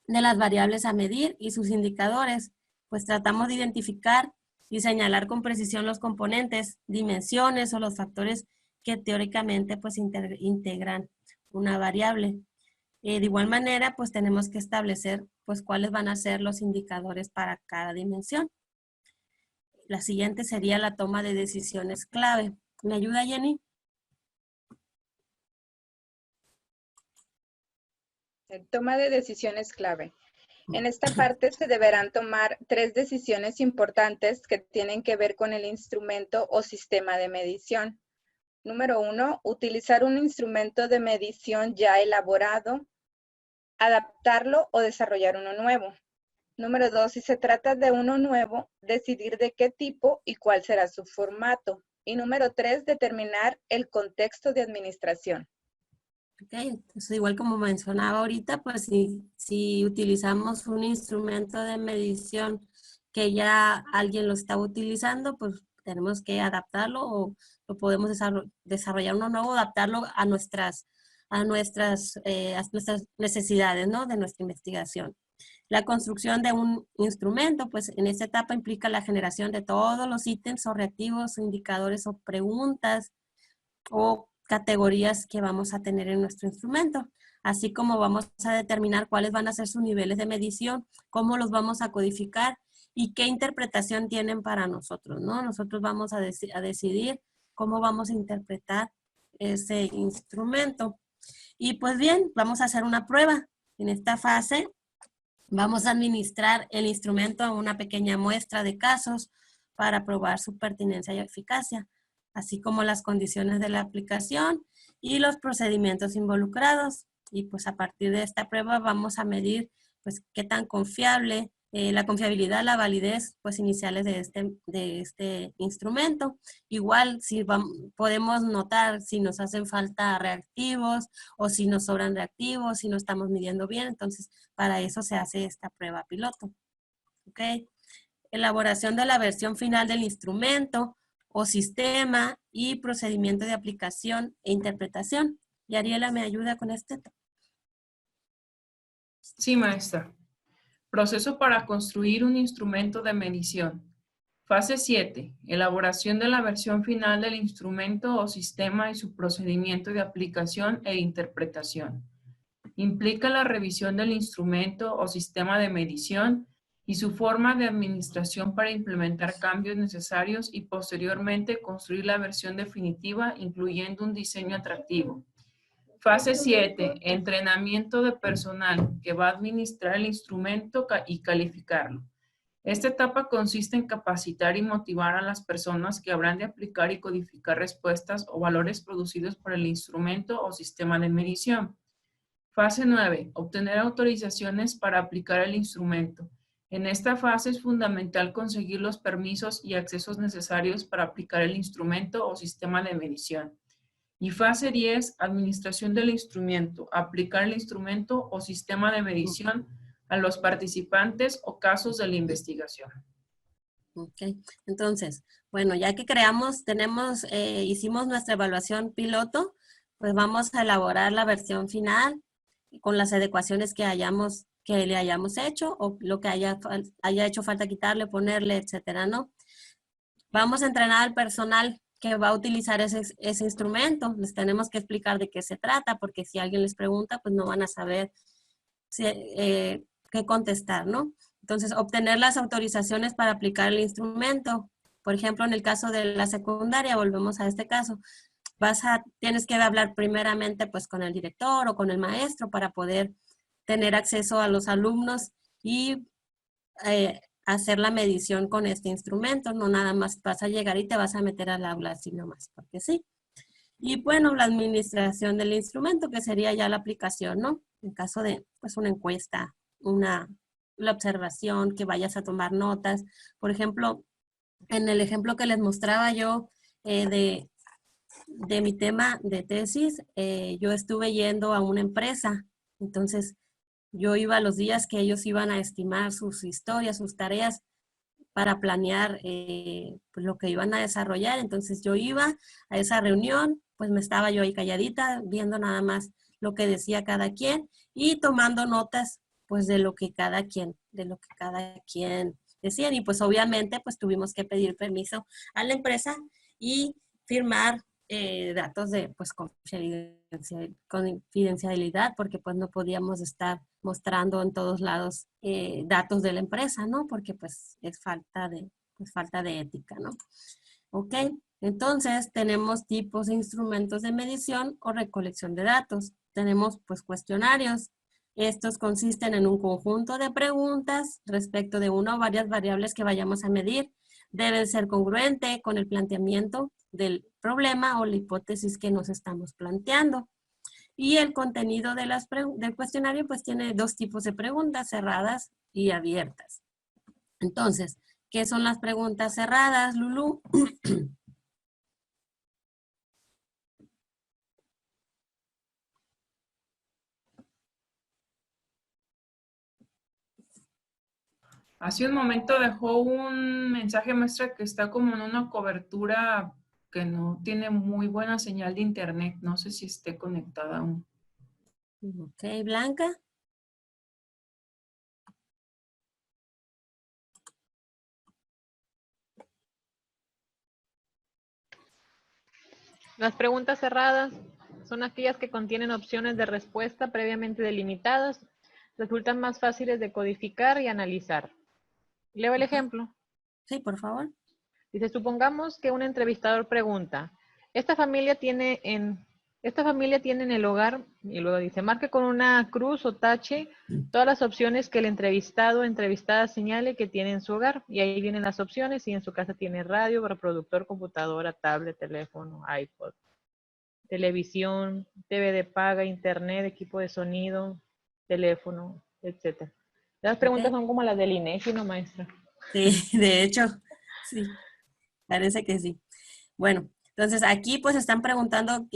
de las variables a medir y sus indicadores, pues tratamos de identificar y señalar con precisión los componentes, dimensiones o los factores que teóricamente pues integran una variable. De igual manera, pues tenemos que establecer pues cuáles van a ser los indicadores para cada dimensión. La siguiente sería la toma de decisiones clave. ¿Me ayuda, Jenny? Toma de decisiones clave. En esta parte se deberán tomar 3 decisiones importantes que tienen que ver con el instrumento o sistema de medición. Número 1, utilizar un instrumento de medición ya elaborado, adaptarlo o desarrollar uno nuevo. Número 2, si se trata de uno nuevo, decidir de qué tipo y cuál será su formato. Y número 3, determinar el contexto de administración. Ok, entonces igual como mencionaba ahorita, pues si utilizamos un instrumento de medición que ya alguien lo está utilizando, pues tenemos que adaptarlo o lo podemos desarrollar uno nuevo, adaptarlo a nuestras necesidades, ¿no? De nuestra investigación. La construcción de un instrumento, pues en esta etapa implica la generación de todos los ítems o reactivos, o indicadores o preguntas o categorías que vamos a tener en nuestro instrumento. así como vamos a determinar cuáles van a ser sus niveles de medición, cómo los vamos a codificar y qué interpretación tienen para nosotros, ¿no? Nosotros vamos a decidir cómo vamos a interpretar ese instrumento. Y pues bien, vamos a hacer una prueba. En esta fase vamos a administrar el instrumento a una pequeña muestra de casos para probar su pertinencia y eficacia, así como las condiciones de la aplicación y los procedimientos involucrados. Y pues a partir de esta prueba vamos a medir pues qué tan confiable, la confiabilidad, la validez pues iniciales de este instrumento. Igual si podemos notar si nos hacen falta reactivos o si nos sobran reactivos, si no estamos midiendo bien, entonces para eso se hace esta prueba piloto. ¿Ok? Elaboración de la versión final del instrumento o sistema y procedimiento de aplicación e interpretación. Y Ariela me ayuda con este. Sí, maestra. Proceso para construir un instrumento de medición. Fase 7. Elaboración de la versión final del instrumento o sistema y su procedimiento de aplicación e interpretación. Implica la revisión del instrumento o sistema de medición y su forma de administración para implementar cambios necesarios y posteriormente construir la versión definitiva, incluyendo un diseño atractivo. Fase 7. Entrenamiento de personal que va a administrar el instrumento y calificarlo. Esta etapa consiste en capacitar y motivar a las personas que habrán de aplicar y codificar respuestas o valores producidos por el instrumento o sistema de medición. Fase 9. Obtener autorizaciones para aplicar el instrumento. En esta fase es fundamental conseguir los permisos y accesos necesarios para aplicar el instrumento o sistema de medición. Y fase 10, administración del instrumento, aplicar el instrumento o sistema de medición a los participantes o casos de la investigación. Ok, entonces, bueno, ya que hicimos nuestra evaluación piloto, pues vamos a elaborar la versión final con las adecuaciones que le hayamos hecho o lo que haya hecho falta quitarle, ponerle, etcétera, ¿no? Vamos a entrenar al personal que va a utilizar ese instrumento. Les tenemos que explicar de qué se trata, porque si alguien les pregunta, pues no van a saber qué contestar, ¿no? Entonces, obtener las autorizaciones para aplicar el instrumento. Por ejemplo, en el caso de la secundaria, volvemos a este caso, tienes que hablar primeramente pues con el director o con el maestro para poder tener acceso a los alumnos y hacer la medición con este instrumento. No nada más vas a llegar y te vas a meter al aula así nomás, porque sí. Y bueno, la administración del instrumento, que sería ya la aplicación, ¿no? En caso de pues una encuesta, la observación, que vayas a tomar notas. Por ejemplo, en el ejemplo que les mostraba yo de mi tema de tesis, yo estuve yendo a una empresa. Entonces, yo iba los días que ellos iban a estimar sus historias, sus tareas para planear pues lo que iban a desarrollar. Entonces, yo iba a esa reunión, pues me estaba yo ahí calladita, viendo nada más lo que decía cada quien y tomando notas pues de lo que cada quien decía. Y pues obviamente pues tuvimos que pedir permiso a la empresa y firmar datos de pues confidencialidad, porque pues no podíamos estar mostrando en todos lados datos de la empresa, ¿no? Porque pues es falta de ética, ¿no? Ok, entonces tenemos tipos de instrumentos de medición o recolección de datos. Tenemos pues cuestionarios. Estos consisten en un conjunto de preguntas respecto de una o varias variables que vayamos a medir. Deben ser congruentes con el planteamiento del problema o la hipótesis que nos estamos planteando. Y el contenido del cuestionario pues tiene dos tipos de preguntas, cerradas y abiertas. Entonces, ¿qué son las preguntas cerradas, Lulú? Hace un momento dejó un mensaje, maestra, que está como en una cobertura que no tiene muy buena señal de internet. No sé si esté conectada aún. Ok, Blanca. Las preguntas cerradas. son aquellas que contienen opciones de respuesta previamente delimitadas, resultan más fáciles de codificar y analizar. Leo el ejemplo. Sí, por favor. Dice, supongamos que un entrevistador pregunta, ¿esta familia tiene en el hogar? Y luego dice, marque con una cruz o tache todas las opciones que el entrevistado o entrevistada señale que tiene en su hogar. Y ahí vienen las opciones, y en su casa tiene radio, reproductor, computadora, tablet, teléfono, iPod, televisión, TV de paga, internet, equipo de sonido, teléfono, etc. Las preguntas son como las del INEGI, ¿no, maestra? Sí, de hecho, sí, parece que sí. Bueno, entonces aquí pues están preguntando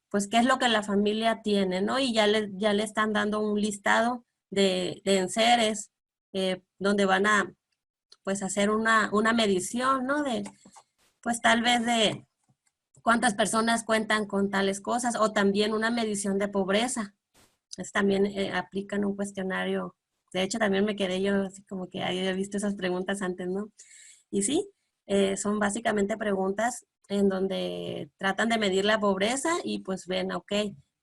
pues qué es lo que la familia tiene, ¿no? Y ya le están dando un listado de enseres donde van a pues hacer una medición, ¿no? De pues tal vez de cuántas personas cuentan con tales cosas, o también una medición de pobreza. También aplican un cuestionario. De hecho, también me quedé yo así como que había visto esas preguntas antes, ¿no? Y sí, son básicamente preguntas en donde tratan de medir la pobreza y pues ven, ok,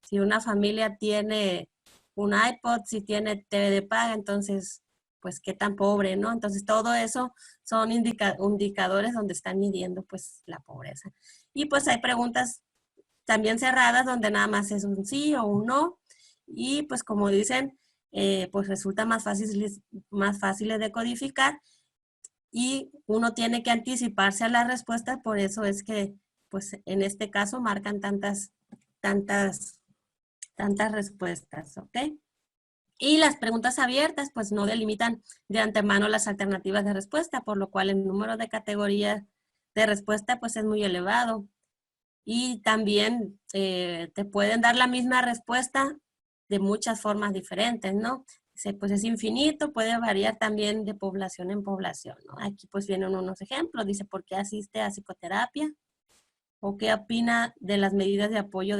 si una familia tiene un iPod, si tiene TV de paga, entonces, pues qué tan pobre, ¿no? Entonces, todo eso son indicadores donde están midiendo pues la pobreza. Y pues hay preguntas también cerradas donde nada más es un sí o un no. Y pues como dicen, pues resulta más fáciles de codificar y uno tiene que anticiparse a las respuestas, por eso es que pues en este caso marcan tantas respuestas, ¿ok? Y las preguntas abiertas pues no delimitan de antemano las alternativas de respuesta, por lo cual el número de categorías de respuesta pues es muy elevado. Y también te pueden dar la misma respuesta de muchas formas diferentes, ¿no? Pues es infinito, puede variar también de población en población, ¿no? Aquí pues vienen unos ejemplos, dice, ¿por qué asiste a psicoterapia? ¿O qué opina de las medidas de apoyo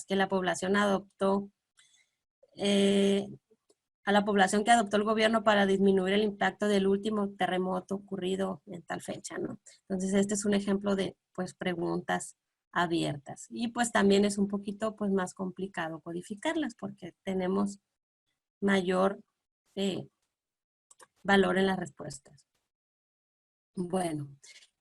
que la población adoptó, a la población que adoptó el gobierno para disminuir el impacto del último terremoto ocurrido en tal fecha, ¿no? Entonces este es un ejemplo de pues preguntas abiertas. Y pues también es un poquito pues más complicado codificarlas porque tenemos mayor valor en las respuestas. Bueno,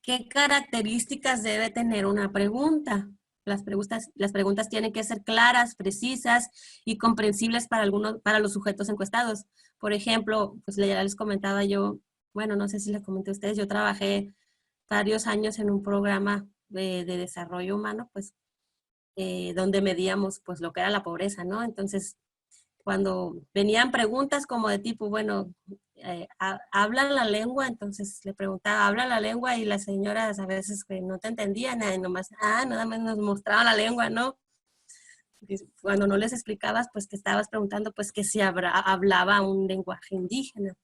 ¿qué características debe tener una pregunta? Las preguntas tienen que ser claras, precisas y comprensibles para los sujetos encuestados. Por ejemplo, pues ya les comentaba yo, bueno, no sé si les comenté a ustedes, yo trabajé varios años en un programa de desarrollo humano, pues, donde medíamos pues lo que era la pobreza, ¿no? Entonces, cuando venían preguntas como de tipo, bueno, ¿hablan la lengua? Entonces le preguntaba, ¿habla la lengua? Y las señoras a veces que no te entendían, nada más nos mostraban la lengua, ¿no? Y cuando no les explicabas, pues que estabas preguntando, pues que si hablaba un lenguaje indígena.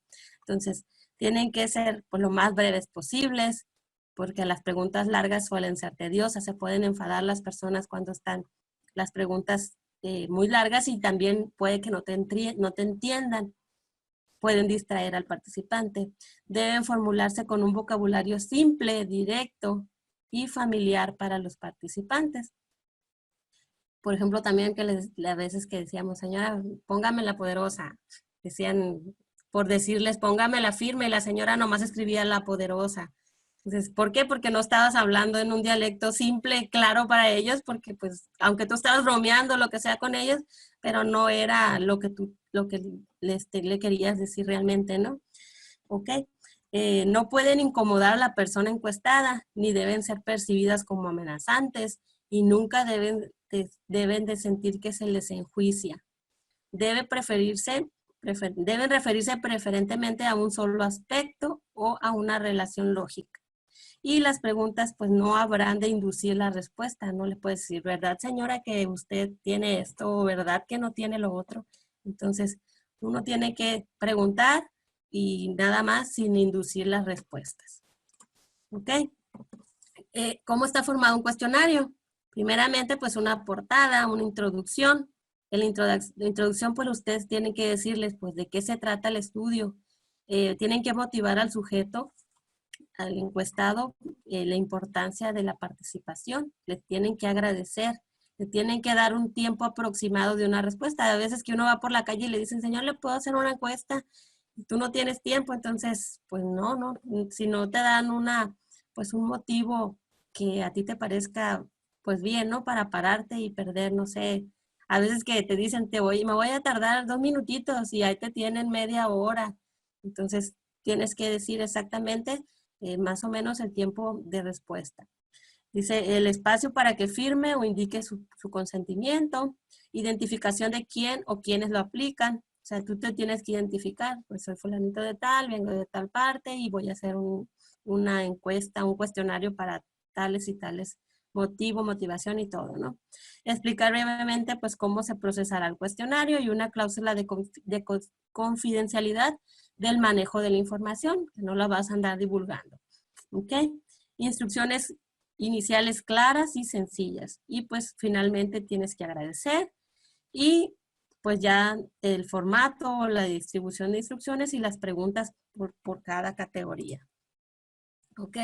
Entonces, tienen que ser pues, lo más breves posibles, porque las preguntas largas suelen ser tediosas, se pueden enfadar las personas cuando están las preguntas muy largas y también puede que no te entiendan. Pueden distraer al participante. Deben formularse con un vocabulario simple, directo y familiar para los participantes. Por ejemplo, también a veces que decíamos, señora, póngame la poderosa. Decían, por decirles, póngame la firme, y la señora nomás escribía la poderosa. Entonces, ¿por qué? Porque no estabas hablando en un dialecto simple, claro para ellos, porque pues, aunque tú estabas bromeando, lo que sea con ellos, pero no era lo que le querías decir realmente, ¿no? ¿Ok? No pueden incomodar a la persona encuestada, ni deben ser percibidas como amenazantes, y nunca deben de sentir que se les enjuicia. Deben referirse preferentemente a un solo aspecto o a una relación lógica. Y las preguntas pues no habrán de inducir la respuesta, no le puedes decir, ¿verdad señora que usted tiene esto o verdad que no tiene lo otro? Entonces uno tiene que preguntar y nada más sin inducir las respuestas. ¿Ok? ¿Cómo está formado un cuestionario? Primeramente pues una portada, una introducción. En la introducción pues ustedes tienen que decirles pues de qué se trata el estudio. Tienen que motivar al sujeto, al encuestado, la importancia de la participación. Les tienen que agradecer, Le tienen que dar un tiempo aproximado de una respuesta. A veces que uno va por la calle y le dicen, señor, ¿le puedo hacer una encuesta? Y tú no tienes tiempo, entonces, pues no. Si no te dan pues un motivo que a ti te parezca, pues bien, ¿no? Para pararte y perder, no sé. A veces que te dicen, me voy a tardar 2 minutitos y ahí te tienen media hora. Entonces, tienes que decir exactamente más o menos el tiempo de respuesta. Dice, el espacio para que firme o indique su consentimiento, identificación de quién o quiénes lo aplican. O sea, tú te tienes que identificar, pues soy fulanito de tal, vengo de tal parte y voy a hacer una encuesta, un cuestionario para tales y tales motivación y todo, ¿no? Explicar brevemente, pues, cómo se procesará el cuestionario y una cláusula de confidencialidad del manejo de la información, que no la vas a andar divulgando, ¿ok? Instrucciones iniciales claras y sencillas. Y pues finalmente tienes que agradecer y pues ya el formato, la distribución de instrucciones y las preguntas por cada categoría. Ok,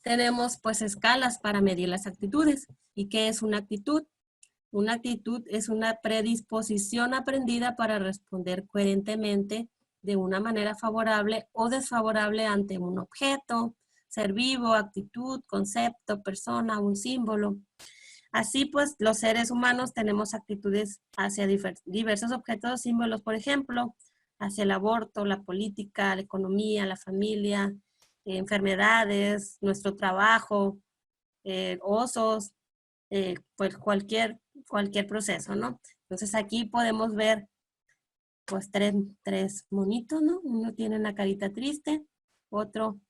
tenemos pues escalas para medir las actitudes. ¿Y qué es una actitud? Una actitud es una predisposición aprendida para responder coherentemente de una manera favorable o desfavorable ante un objeto, ser vivo, actitud, concepto, persona, un símbolo. Así pues, los seres humanos tenemos actitudes hacia diversos objetos o símbolos, por ejemplo, hacia el aborto, la política, la economía, la familia, enfermedades, nuestro trabajo, osos, pues cualquier proceso, ¿no? Entonces aquí podemos ver pues tres monitos, ¿no? Uno tiene una carita triste, otro.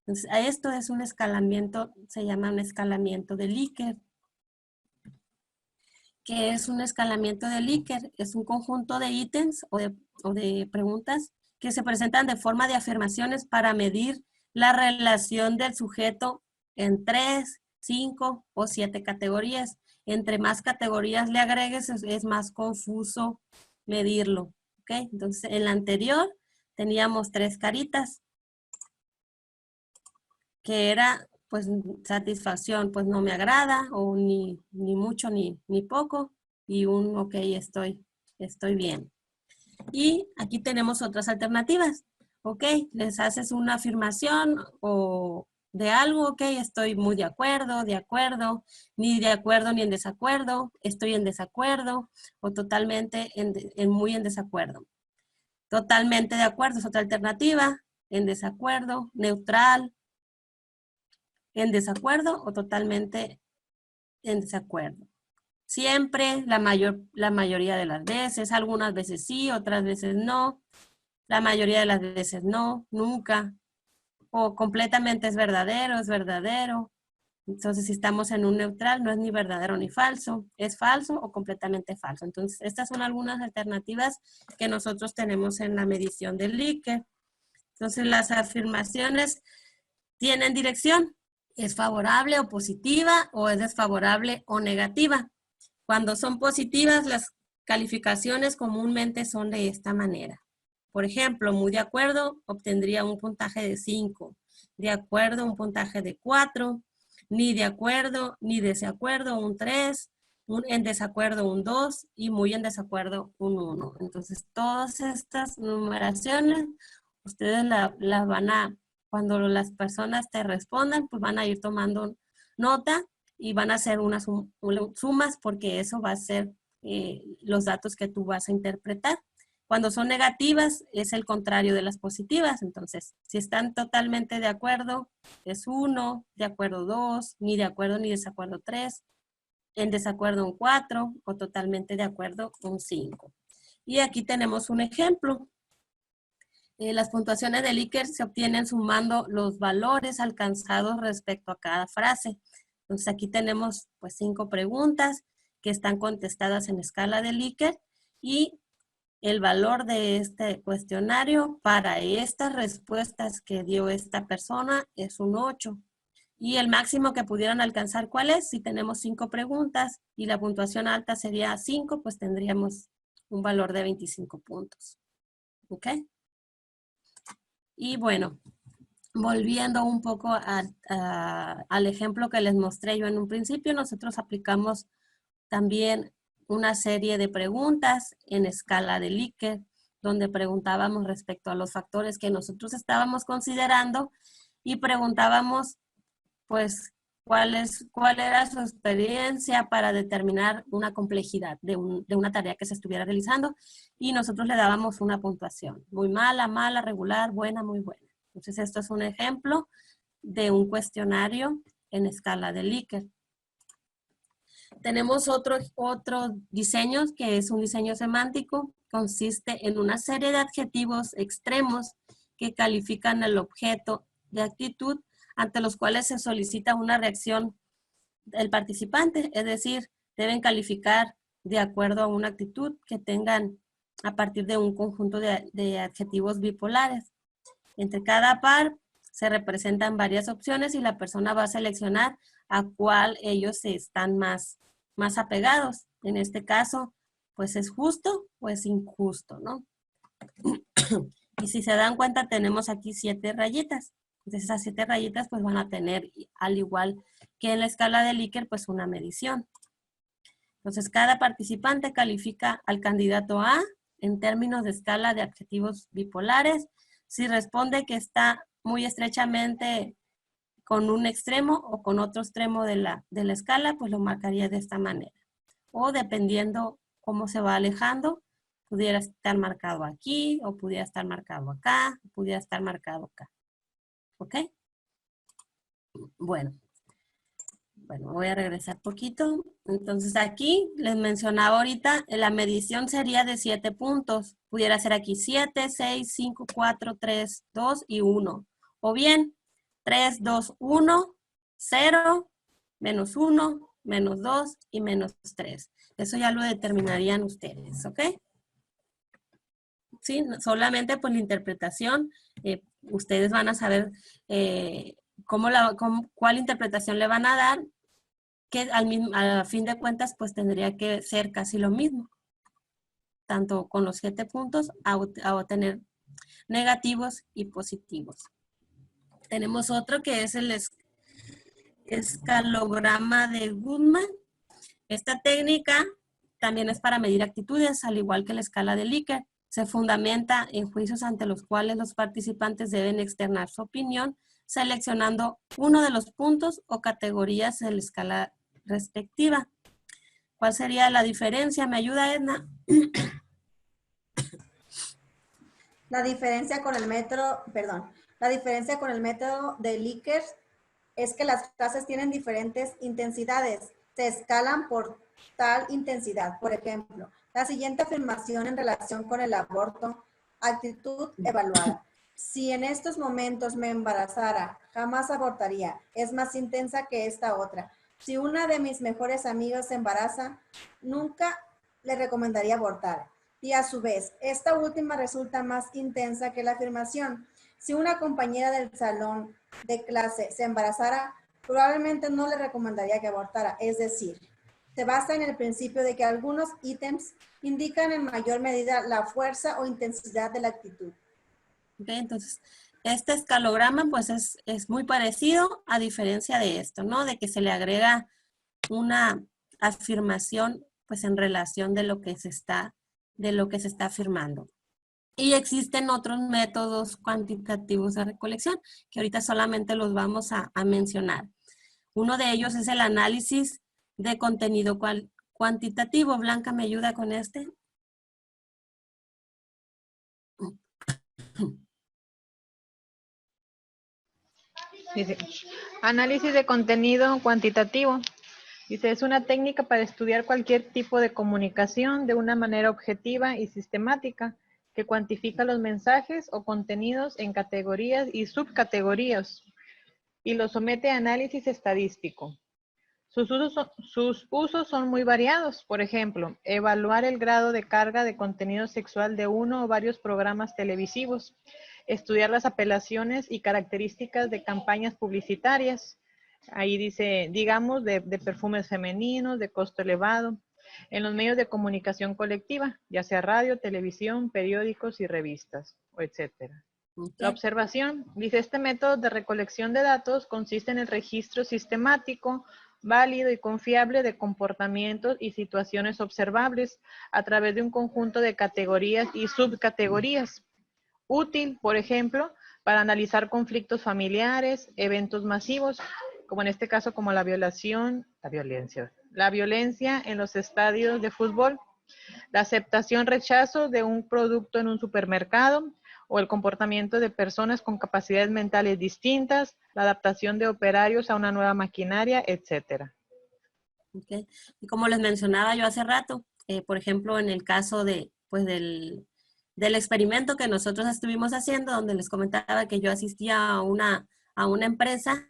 Entonces, esto es un escalamiento, se llama un escalamiento de Likert. ¿Qué es un escalamiento de Likert? Es un conjunto de ítems o de preguntas que se presentan de forma de afirmaciones para medir la relación del sujeto en 3, 5 o 7 categorías. Entre más categorías le agregues, es más confuso medirlo. ¿Ok? Entonces, en la anterior teníamos 3 caritas, que era, pues, satisfacción, pues no me agrada, o ni mucho ni poco, y un ok, estoy bien. Y aquí tenemos otras alternativas. Ok, les haces una afirmación o de algo, ok, estoy muy de acuerdo, ni de acuerdo ni en desacuerdo, estoy en desacuerdo, o totalmente muy en desacuerdo. Totalmente de acuerdo es otra alternativa, en desacuerdo, neutral, en desacuerdo o totalmente en desacuerdo. Siempre, la mayoría de las veces, algunas veces sí, otras veces no. La mayoría de las veces no, nunca. O completamente es verdadero. Entonces, si estamos en un neutral, no es ni verdadero ni falso. Es falso o completamente falso. Entonces, estas son algunas alternativas que nosotros tenemos en la medición del Likert. Entonces, las afirmaciones tienen dirección. ¿Es favorable o positiva o es desfavorable o negativa? Cuando son positivas, las calificaciones comúnmente son de esta manera. Por ejemplo, muy de acuerdo, obtendría un puntaje de 5. De acuerdo, un puntaje de 4. Ni de acuerdo, ni desacuerdo, un 3. En desacuerdo, un 2. Y muy en desacuerdo, un 1. Entonces, todas estas numeraciones, ustedes las van a, cuando las personas te respondan, pues van a ir tomando nota y van a hacer unas sumas porque eso va a ser los datos que tú vas a interpretar. Cuando son negativas es el contrario de las positivas. Entonces, si están totalmente de acuerdo, es 1, de acuerdo 2, ni de acuerdo ni desacuerdo 3, en desacuerdo un 4 o totalmente de acuerdo un 5. Y aquí tenemos un ejemplo. Las puntuaciones de Likert se obtienen sumando los valores alcanzados respecto a cada frase. Entonces aquí tenemos pues 5 preguntas que están contestadas en escala de Likert y el valor de este cuestionario para estas respuestas que dio esta persona es un 8. Y el máximo que pudieran alcanzar, ¿cuál es? Si tenemos 5 preguntas y la puntuación alta sería 5, pues tendríamos un valor de 25 puntos. ¿Ok? Y bueno, volviendo un poco al ejemplo que les mostré yo en un principio, nosotros aplicamos También una serie de preguntas en escala de Likert, donde preguntábamos respecto a los factores que nosotros estábamos considerando y preguntábamos, pues, cuál era su experiencia para determinar una complejidad de una tarea que se estuviera realizando, y nosotros le dábamos una puntuación: muy mala, mala, regular, buena, muy buena. Entonces, esto es un ejemplo de un cuestionario en escala de Likert. Tenemos otro diseño, que es un diseño semántico. Consiste en una serie de adjetivos extremos que califican al objeto de actitud ante los cuales se solicita una reacción del participante, es decir, deben calificar de acuerdo a una actitud que tengan a partir de un conjunto de adjetivos bipolares. Entre cada par se representan varias opciones y la persona va a seleccionar a cuál ellos están más apegados. En este caso, pues es justo o es injusto, ¿no? Y si se dan cuenta, tenemos aquí 7 rayitas. Entonces, esas 7 rayitas pues van a tener, al igual que en la escala de Likert, pues una medición. Entonces, cada participante califica al candidato A en términos de escala de adjetivos bipolares. Si responde que está muy estrechamente con un extremo o con otro extremo de la escala, pues lo marcaría de esta manera. O dependiendo cómo se va alejando, pudiera estar marcado aquí, o pudiera estar marcado acá, o pudiera estar marcado acá. ¿Ok? Bueno, voy a regresar poquito. Entonces aquí les mencionaba ahorita, la medición sería de 7 puntos. Pudiera ser aquí 7, 6, 5, 4, 3, 2 y 1. O bien 3, 2, 1, 0, menos 1, menos 2 y menos 3. Eso ya lo determinarían ustedes, ¿ok? Sí, solamente por la interpretación, ustedes van a saber cuál interpretación le van a dar, que a fin de cuentas pues tendría que ser casi lo mismo, tanto con los 7 puntos a obtener negativos y positivos. Tenemos otro que es el escalograma de Goodman. Esta técnica también es para medir actitudes, al igual que la escala de Likert. Se fundamenta en juicios ante los cuales los participantes deben externar su opinión, seleccionando uno de los puntos o categorías de la escala respectiva. ¿Cuál sería la diferencia? ¿Me ayuda, Edna? La diferencia con el método de Likert es que las clases tienen diferentes intensidades. Se escalan por tal intensidad. Por ejemplo, la siguiente afirmación en relación con el aborto: actitud evaluada. Si en estos momentos me embarazara, jamás abortaría. Es más intensa que esta otra. Si una de mis mejores amigos se embaraza, nunca le recomendaría abortar. Y a su vez, esta última resulta más intensa que la afirmación. Si una compañera del salón de clase se embarazara, probablemente no le recomendaría que abortara. Es decir, se basa en el principio de que algunos ítems indican en mayor medida la fuerza o intensidad de la actitud. Okay, entonces, este escalograma pues es muy parecido, a diferencia de esto, ¿no? De que se le agrega una afirmación pues en relación de lo que se está afirmando. Y existen otros métodos cuantitativos de recolección que ahorita solamente los vamos a mencionar. Uno de ellos es el análisis de contenido cuantitativo. Blanca, ¿me ayuda con este? Dice, análisis de contenido cuantitativo. Dice, es una técnica para estudiar cualquier tipo de comunicación de una manera objetiva y sistemática que cuantifica los mensajes o contenidos en categorías y subcategorías y los somete a análisis estadístico. Sus usos son muy variados. Por ejemplo, evaluar el grado de carga de contenido sexual de uno o varios programas televisivos, estudiar las apelaciones y características de campañas publicitarias. Ahí dice, digamos, de perfumes femeninos, de costo elevado, en los medios de comunicación colectiva, ya sea radio, televisión, periódicos y revistas, etcétera. La observación, dice, este método de recolección de datos consiste en el registro sistemático, válido y confiable de comportamientos y situaciones observables a través de un conjunto de categorías y subcategorías. Útil, por ejemplo, para analizar conflictos familiares, eventos masivos, como en este caso como la violencia en los estadios de fútbol, la aceptación, rechazo de un producto en un supermercado o el comportamiento de personas con capacidades mentales distintas, la adaptación de operarios a una nueva maquinaria, etcétera. Okay. Y como les mencionaba yo hace rato, por ejemplo, en el caso de, pues, del experimento que nosotros estuvimos haciendo, donde les comentaba que yo asistía a una empresa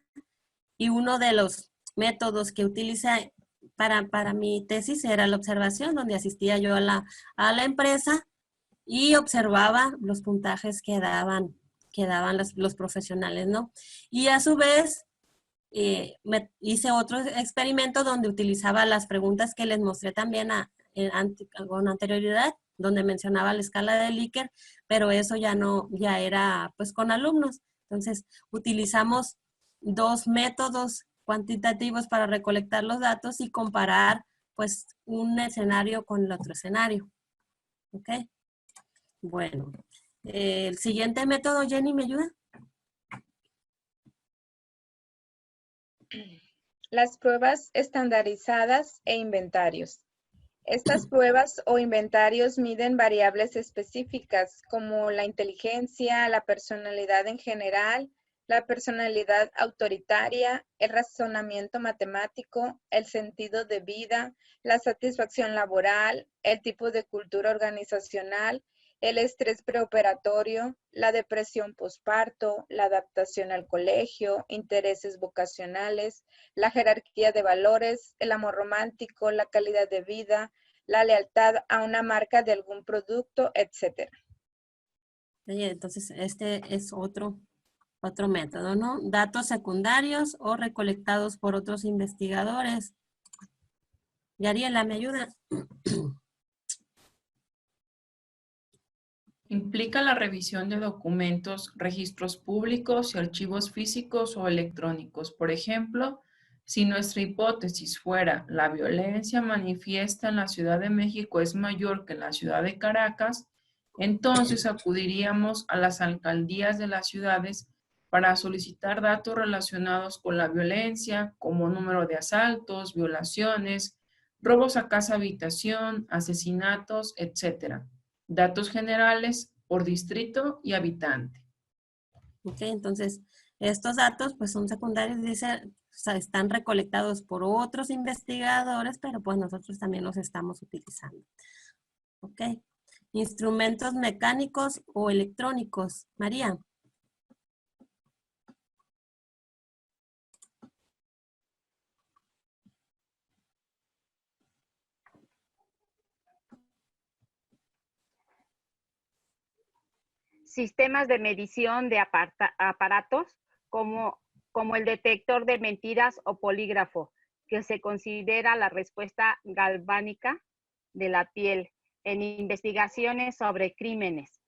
y uno de los métodos que utilicé para mi tesis era la observación, donde asistía yo a la empresa y observaba los puntajes que daban los profesionales, ¿no? Y a su vez, hice otro experimento donde utilizaba las preguntas que les mostré también con anterioridad, donde mencionaba la escala de Likert, pero eso ya era pues con alumnos. Entonces, utilizamos dos métodos cuantitativos para recolectar los datos y comparar pues un escenario con el otro escenario. ¿Ok? Bueno, el siguiente método, Jenny, ¿me ayuda? Las pruebas estandarizadas e inventarios. Estas pruebas o inventarios miden variables específicas como la inteligencia, la personalidad en general, la personalidad autoritaria, el razonamiento matemático, el sentido de vida, la satisfacción laboral, el tipo de cultura organizacional, el estrés preoperatorio, la depresión posparto, la adaptación al colegio, intereses vocacionales, la jerarquía de valores, el amor romántico, la calidad de vida, la lealtad a una marca de algún producto, etc. Entonces, este es otro método, ¿no? Datos secundarios o recolectados por otros investigadores. Yariela, ¿me ayuda? Implica la revisión de documentos, registros públicos y archivos físicos o electrónicos. Por ejemplo, si nuestra hipótesis fuera la violencia manifiesta en la Ciudad de México es mayor que en la ciudad de Caracas, entonces acudiríamos a las alcaldías de las ciudades para solicitar datos relacionados con la violencia, como número de asaltos, violaciones, robos a casa habitación, asesinatos, etc. Datos generales por distrito y habitante. Ok, entonces estos datos pues son secundarios, dice, o sea, están recolectados por otros investigadores, pero pues nosotros también los estamos utilizando. Ok, instrumentos mecánicos o electrónicos. María. Sistemas de medición de aparatos como el detector de mentiras o polígrafo, que se considera la respuesta galvánica de la piel en investigaciones sobre crímenes.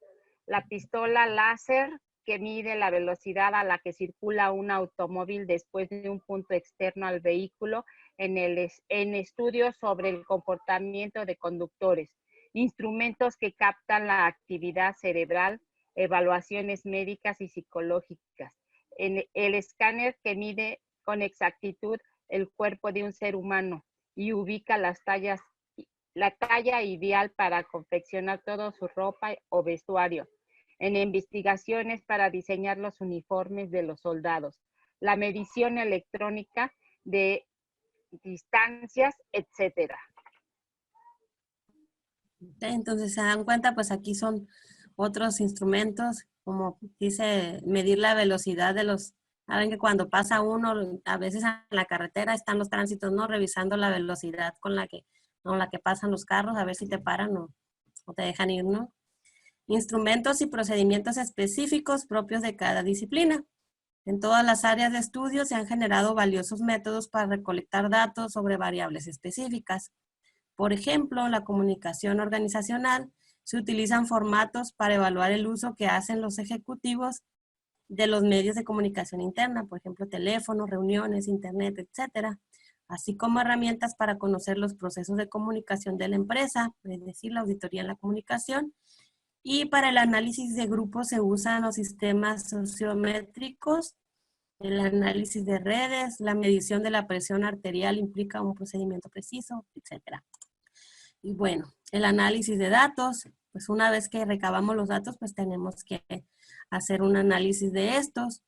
La pistola láser, que mide la velocidad a la que circula un automóvil después de un punto externo al vehículo en estudios sobre el comportamiento de conductores. Instrumentos que captan la actividad cerebral, evaluaciones médicas y psicológicas. El escáner que mide con exactitud el cuerpo de un ser humano y ubica la talla ideal para confeccionar toda su ropa o vestuario. En investigaciones para diseñar los uniformes de los soldados. La medición electrónica de distancias, etc. Entonces se dan cuenta, pues aquí son otros instrumentos, como dice, medir la velocidad de los, saben que cuando pasa uno, a veces en la carretera están los tránsitos, ¿no? Revisando la velocidad con la que pasan los carros, a ver si te paran o te dejan ir, ¿no? Instrumentos y procedimientos específicos propios de cada disciplina. En todas las áreas de estudio se han generado valiosos métodos para recolectar datos sobre variables específicas. Por ejemplo, la comunicación organizacional, se utilizan formatos para evaluar el uso que hacen los ejecutivos de los medios de comunicación interna, por ejemplo, teléfonos, reuniones, internet, etc. así como herramientas para conocer los procesos de comunicación de la empresa, es decir, la auditoría en la comunicación. Y para el análisis de grupos se usan los sistemas sociométricos, el análisis de redes, la medición de la presión arterial implica un procedimiento preciso, etc. Y bueno, el análisis de datos, pues una vez que recabamos los datos, pues tenemos que hacer un análisis de estos.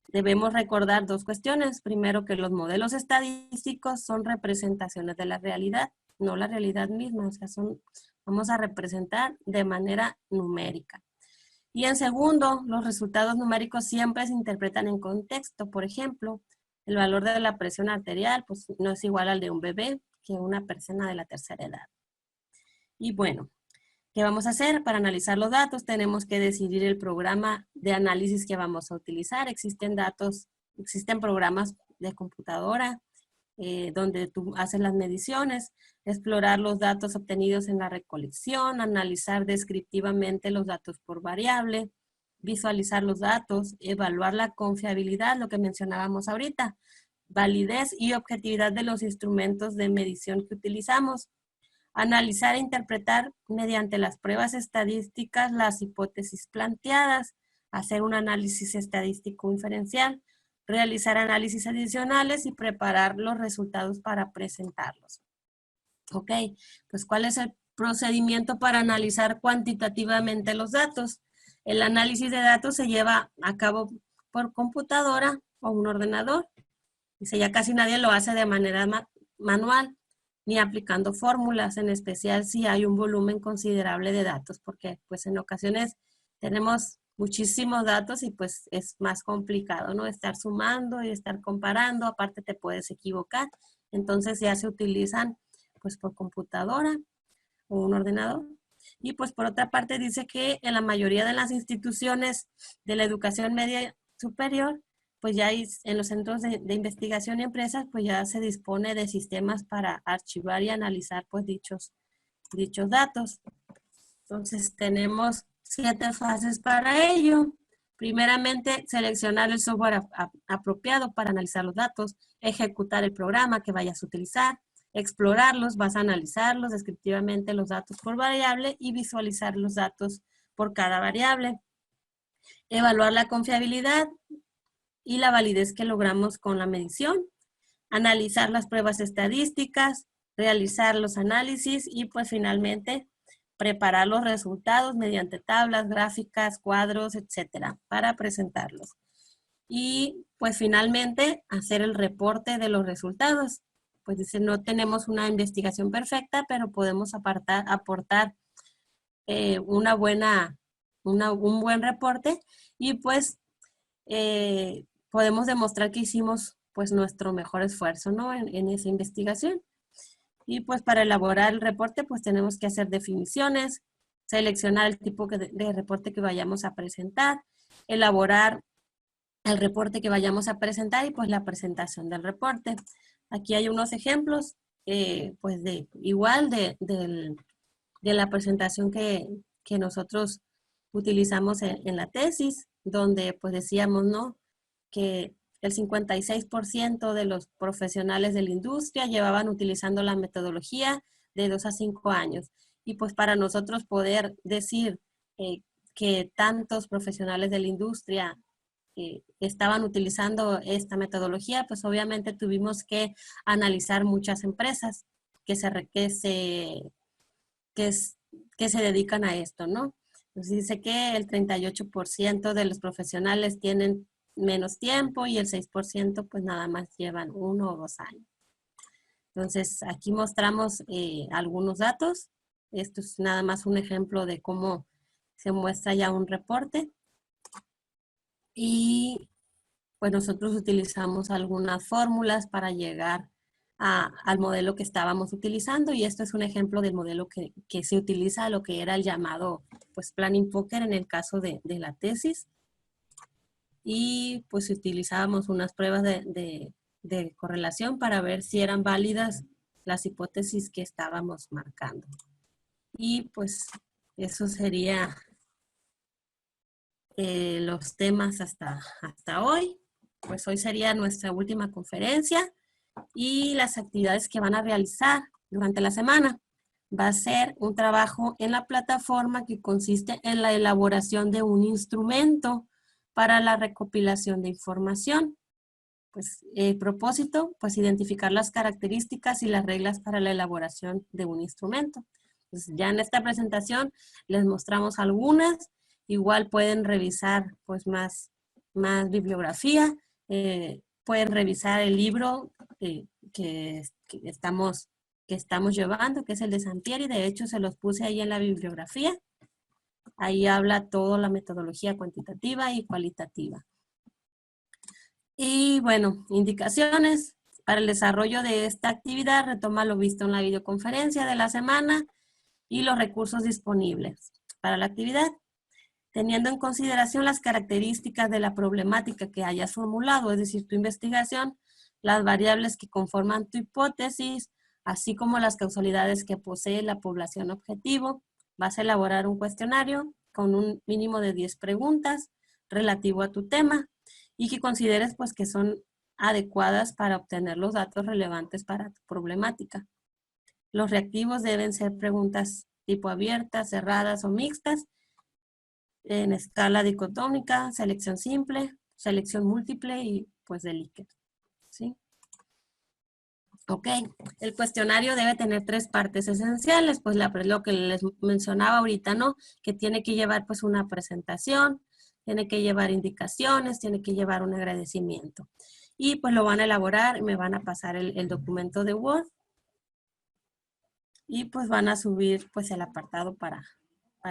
Debemos recordar dos cuestiones. Primero, que los modelos estadísticos son representaciones de la realidad, no la realidad misma, o sea, vamos a representar de manera numérica. Y en segundo, los resultados numéricos siempre se interpretan en contexto. Por ejemplo, el valor de la presión arterial pues, no es igual al de un bebé que una persona de la tercera edad. Y bueno, ¿qué vamos a hacer? Para analizar los datos tenemos que decidir el programa de análisis que vamos a utilizar. Existen programas de computadora donde tú haces las mediciones, explorar los datos obtenidos en la recolección, analizar descriptivamente los datos por variable, visualizar los datos, evaluar la confiabilidad, lo que mencionábamos ahorita, validez y objetividad de los instrumentos de medición que utilizamos, analizar e interpretar mediante las pruebas estadísticas las hipótesis planteadas, hacer un análisis estadístico inferencial, realizar análisis adicionales y preparar los resultados para presentarlos. Ok, pues ¿cuál es el procedimiento para analizar cuantitativamente los datos? El análisis de datos se lleva a cabo por computadora o un ordenador. Dice, ya casi nadie lo hace de manera manual, ni aplicando fórmulas, en especial si hay un volumen considerable de datos, porque pues en ocasiones tenemos muchísimos datos y pues es más complicado, ¿no? Estar sumando y estar comparando, aparte te puedes equivocar. Entonces ya se utilizan pues por computadora o un ordenador. Y pues por otra parte dice que en la mayoría de las instituciones de la educación media superior, pues ya hay, en los centros de investigación y empresas, pues ya se dispone de sistemas para archivar y analizar pues dichos datos. Entonces tenemos 7 fases para ello. Primeramente, seleccionar el software apropiado para analizar los datos, ejecutar el programa que vayas a utilizar, explorarlos, vas a analizarlos descriptivamente los datos por variable y visualizar los datos por cada variable. Evaluar la confiabilidad y la validez que logramos con la medición. Analizar las pruebas estadísticas, realizar los análisis y pues finalmente preparar los resultados mediante tablas, gráficas, cuadros, etcétera, para presentarlos. Y pues finalmente hacer el reporte de los resultados. Pues dice, no tenemos una investigación perfecta, pero podemos aportar un buen reporte y pues podemos demostrar que hicimos pues nuestro mejor esfuerzo, ¿no? En esa investigación. Y pues para elaborar el reporte pues tenemos que hacer definiciones, seleccionar el tipo de reporte que vayamos a presentar, elaborar el reporte que vayamos a presentar y pues la presentación del reporte. Aquí hay unos ejemplos pues de la presentación que nosotros utilizamos en la tesis, donde pues decíamos, ¿no? Que el 56% de los profesionales de la industria llevaban utilizando la metodología de 2 a 5 años. Y pues para nosotros poder decir que tantos profesionales de la industria estaban utilizando esta metodología, pues obviamente tuvimos que analizar muchas empresas que se dedican a esto, ¿no? Entonces dice que el 38% de los profesionales tienen menos tiempo y el 6% pues nada más llevan 1 o 2 años. Entonces aquí mostramos algunos datos. Esto es nada más un ejemplo de cómo se muestra ya un reporte. Y pues nosotros utilizamos algunas fórmulas para llegar al modelo que estábamos utilizando y esto es un ejemplo del modelo que se utiliza, lo que era el llamado pues Planning Poker en el caso de la tesis. Y pues utilizábamos unas pruebas de correlación para ver si eran válidas las hipótesis que estábamos marcando. Y pues eso sería los temas hasta hoy. Pues hoy sería nuestra última conferencia Y las actividades que van a realizar durante la semana va a ser un trabajo en la plataforma que consiste en la elaboración de un instrumento para la recopilación de información. Pues el propósito, pues identificar las características y las reglas para la elaboración de un instrumento. Pues ya en esta presentación les mostramos algunas. Igual pueden revisar pues más bibliografía. Pueden revisar el libro que estamos llevando, que es el de Sampieri. De hecho, se los puse ahí en la bibliografía. Ahí habla toda la metodología cuantitativa y cualitativa. Y bueno, indicaciones para el desarrollo de esta actividad. Retoma lo visto en la videoconferencia de la semana y los recursos disponibles para la actividad. Teniendo en consideración las características de la problemática que hayas formulado, es decir, tu investigación, las variables que conforman tu hipótesis, así como las causalidades que posee la población objetivo, vas a elaborar un cuestionario con un mínimo de 10 preguntas relativo a tu tema y que consideres pues que son adecuadas para obtener los datos relevantes para tu problemática. Los reactivos deben ser preguntas tipo abiertas, cerradas o mixtas, en escala dicotómica, selección simple, selección múltiple y pues de Likert, ¿sí? Ok, el cuestionario debe tener 3 partes esenciales, pues lo que les mencionaba ahorita, ¿no? Que tiene que llevar pues una presentación, tiene que llevar indicaciones, tiene que llevar un agradecimiento. Y pues lo van a elaborar y me van a pasar el documento de Word. Y pues van a subir pues el apartado para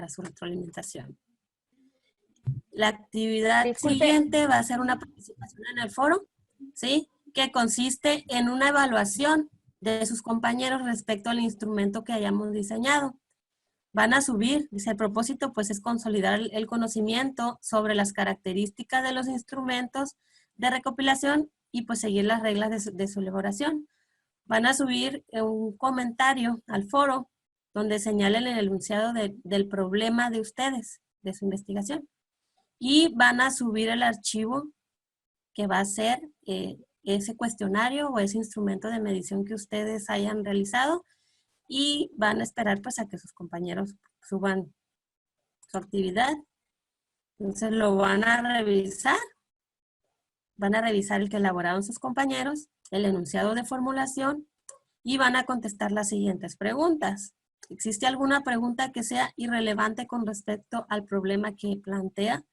su retroalimentación. La actividad siguiente va a ser una participación en el foro, ¿sí? Que consiste en una evaluación de sus compañeros respecto al instrumento que hayamos diseñado. Van a subir, dice, el propósito pues es consolidar el conocimiento sobre las características de los instrumentos de recopilación y pues seguir las reglas de su elaboración. Van a subir un comentario al foro donde señalen el enunciado del problema de ustedes, de su investigación. Y van a subir el archivo que va a ser ese cuestionario o ese instrumento de medición que ustedes hayan realizado y van a esperar pues a que sus compañeros suban su actividad. Entonces lo van a revisar el que elaboraron sus compañeros, el enunciado de formulación y van a contestar las siguientes preguntas. ¿Existe alguna pregunta que sea irrelevante con respecto al problema que plantea?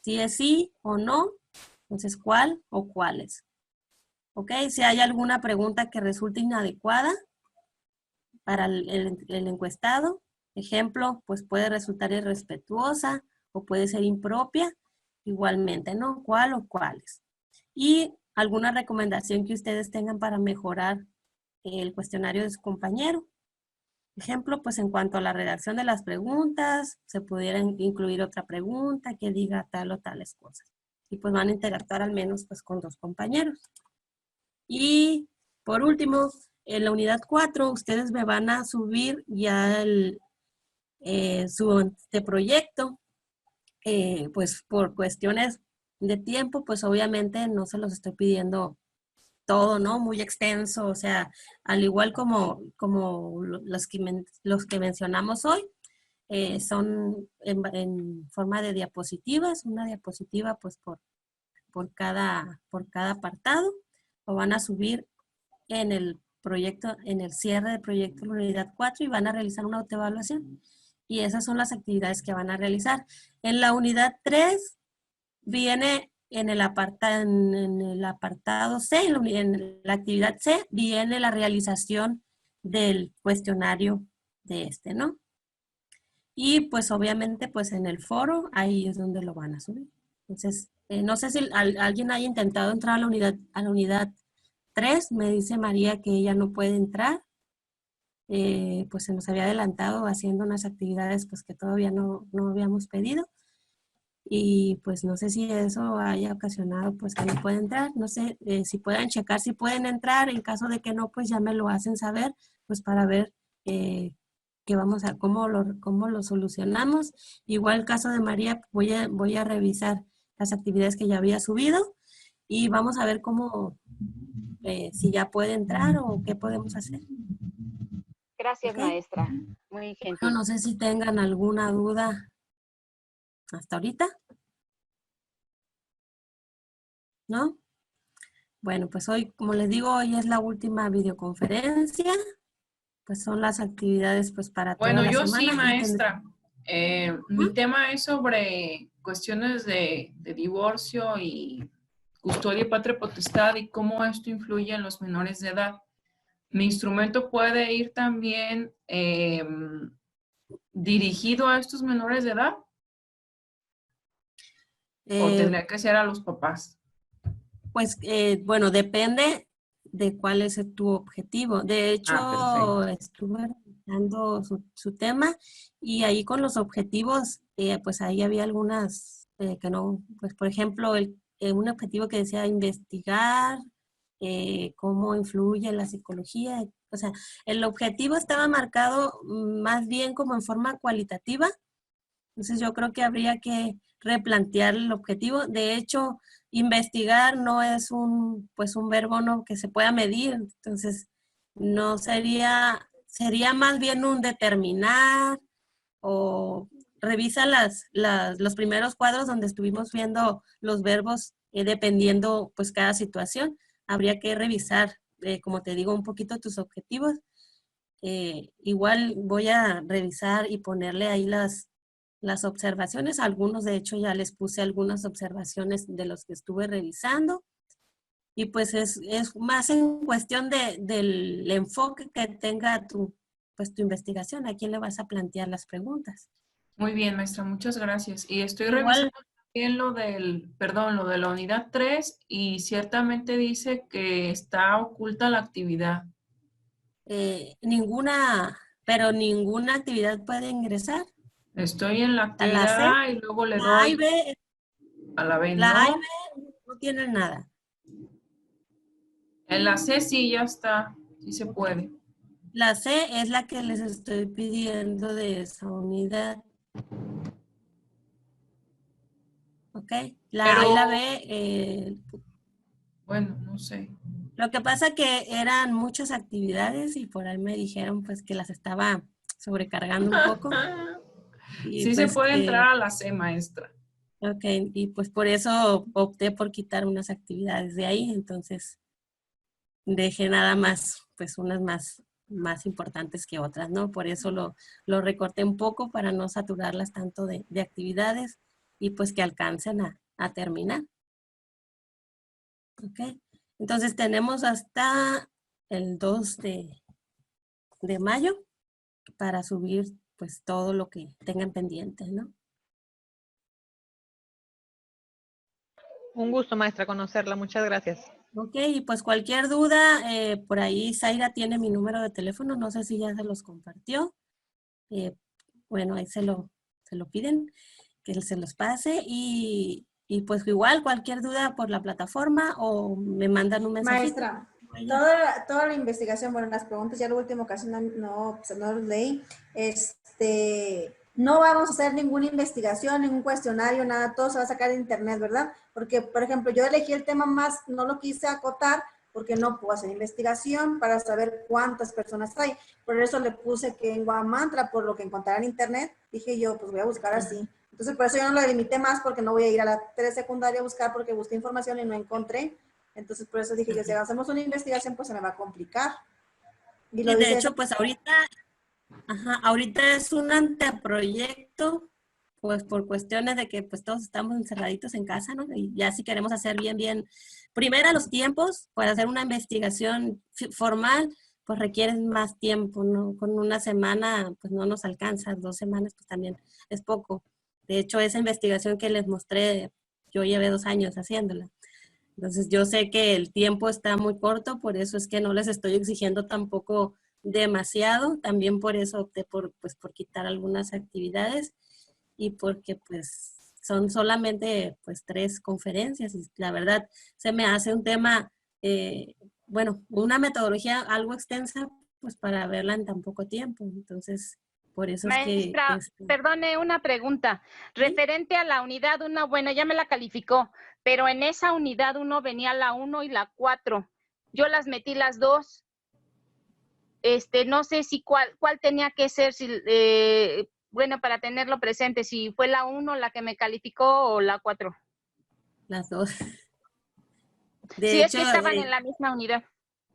Si es sí o no, entonces ¿cuál o cuáles? ¿Ok? Si hay alguna pregunta que resulte inadecuada para el encuestado, ejemplo, pues puede resultar irrespetuosa o puede ser impropia, igualmente, ¿no? ¿Cuál o cuáles? Y alguna recomendación que ustedes tengan para mejorar el cuestionario de su compañero. Ejemplo, pues en cuanto a la redacción de las preguntas, se pudiera incluir otra pregunta que diga tal o tales cosas. Y pues van a interactuar al menos pues con 2 compañeros. Y por último, en la unidad 4, ustedes me van a subir ya su proyecto. Pues por cuestiones de tiempo, pues obviamente no se los estoy pidiendo todo, ¿no? Muy extenso, o sea, al igual como los que mencionamos hoy, son en forma de diapositivas, una diapositiva pues por cada apartado, lo van a subir en el proyecto, en el cierre del proyecto de la unidad 4 y van a realizar una autoevaluación. Y esas son las actividades que van a realizar. En la unidad 3 viene en el apartado C, en la actividad C, viene la realización del cuestionario de ¿no? Y pues obviamente pues en el foro, ahí es donde lo van a subir. Entonces, no sé si alguien haya intentado entrar a la unidad 3, me dice María que ella no puede entrar. Pues se nos había adelantado haciendo unas actividades pues que todavía no habíamos pedido. Y pues no sé si eso haya ocasionado pues que no pueden entrar. No sé si puedan checar si pueden entrar. En caso de que no, pues ya me lo hacen saber, pues para ver que vamos a cómo lo solucionamos. Igual el caso de María, voy a revisar las actividades que ya había subido y vamos a ver cómo si ya puede entrar o qué podemos hacer. Gracias, ¿Ok? maestra. Muy Bueno, gentil. no sé si tengan alguna duda hasta ahorita, ¿no? Bueno, pues hoy, como les digo, hoy es la última videoconferencia. Pues son las actividades pues para toda Bueno, la yo sí, semana. maestra. Mi tema es sobre cuestiones de divorcio y custodia y patria potestad y cómo esto influye en los menores de edad. Mi instrumento puede ir también dirigido a estos menores de edad o Eh, tendría que ser a los papás. Pues bueno, depende de cuál es tu objetivo. De Ah, hecho, perfecto. estuve revisando su tema y ahí con los objetivos, pues ahí había algunas que no, pues por ejemplo, un objetivo que decía investigar cómo influye la psicología. O sea, el objetivo estaba marcado más bien como en forma cualitativa. Entonces yo creo que habría que replantear el objetivo. De hecho, investigar no es pues un verbo no que se pueda medir. Entonces, no sería más bien un determinar o revisa los primeros cuadros donde estuvimos viendo los verbos dependiendo pues cada situación. Habría que revisar, como te digo, un poquito tus objetivos. Igual voy a revisar y ponerle ahí las observaciones. Algunos, de hecho, ya les puse algunas observaciones de los que estuve revisando. Y pues es más en cuestión del enfoque que tenga pues tu investigación. ¿A quién le vas a plantear las preguntas? Muy bien, maestra, muchas gracias. Y estoy Igual, revisando también lo de la unidad 3 y ciertamente dice que está oculta la actividad. pero ninguna actividad puede ingresar. Estoy en la A la actividad C, A y luego le la A y doy B, a la B, la A y no. B no tienen nada. En la C sí ya está, sí se Ok. puede. La C es la que les estoy pidiendo de esa unidad. ¿Ok? La A y la Pero, B, bueno, no sé. lo que pasa que eran muchas actividades y por ahí me dijeron pues que las estaba sobrecargando un poco. Y Sí se pues puede entrar a la C, maestra. ok, y pues por eso opté por quitar unas actividades de ahí, entonces dejé nada más, pues unas más importantes que otras, ¿no? Por eso lo recorté un poco para no saturarlas tanto de actividades y pues que alcancen a terminar. ¿Ok? Entonces tenemos hasta el 2 de mayo para subir pues todo lo que tengan pendiente, ¿no? Un gusto, maestra, conocerla. Muchas gracias. Ok, y pues cualquier duda, por ahí Zaira tiene mi número de teléfono, no sé si ya se los compartió. Bueno, ahí se lo piden, que se los pase y pues igual cualquier duda por la plataforma o me mandan un mensajito. Maestra, Ella. toda la investigación, bueno, las preguntas, ya la última ocasión pues no los leí, no vamos a hacer ninguna investigación, ningún cuestionario, nada, todo se va a sacar de internet, ¿verdad? Porque, por ejemplo, yo elegí el tema más, no lo quise acotar porque no puedo hacer investigación para saber cuántas personas hay. Por eso le puse que en Guamantra, por lo que encontrará en internet, dije yo, pues voy a buscar así. Entonces, por eso yo no lo delimité más porque no voy a ir a la 3 secundaria a buscar porque busqué información y no encontré. Entonces, por eso dije yo, si hacemos una investigación, pues se me va a complicar. Y lo Y de dice esa. hecho, pues ahorita es un anteproyecto, pues por cuestiones de que pues todos estamos encerraditos en casa, ¿no? Y ya si queremos hacer bien, primero los tiempos para hacer una investigación formal, pues requieren más tiempo, ¿no? Con una semana, pues no nos alcanza, 2 semanas, pues también es poco. De hecho, esa investigación que les mostré, yo llevé 2 años haciéndola. Entonces yo sé que el tiempo está muy corto, por eso es que no les estoy exigiendo tampoco demasiado, también por eso opté pues, por quitar algunas actividades y porque pues son solamente pues 3 conferencias y la verdad se me hace un tema, bueno, una metodología algo extensa pues para verla en tan poco tiempo, entonces por eso es que Maestra, perdone una pregunta. ¿sí? Referente a la unidad 1, bueno, ya me la calificó, pero en esa unidad 1 venía la 1 y la 4. Yo las metí las dos. No sé si cuál tenía que ser, si, bueno, para tenerlo presente, si fue la 1 la que me calificó o la 4. Las dos. Sí, De es hecho, que estaban en la misma unidad.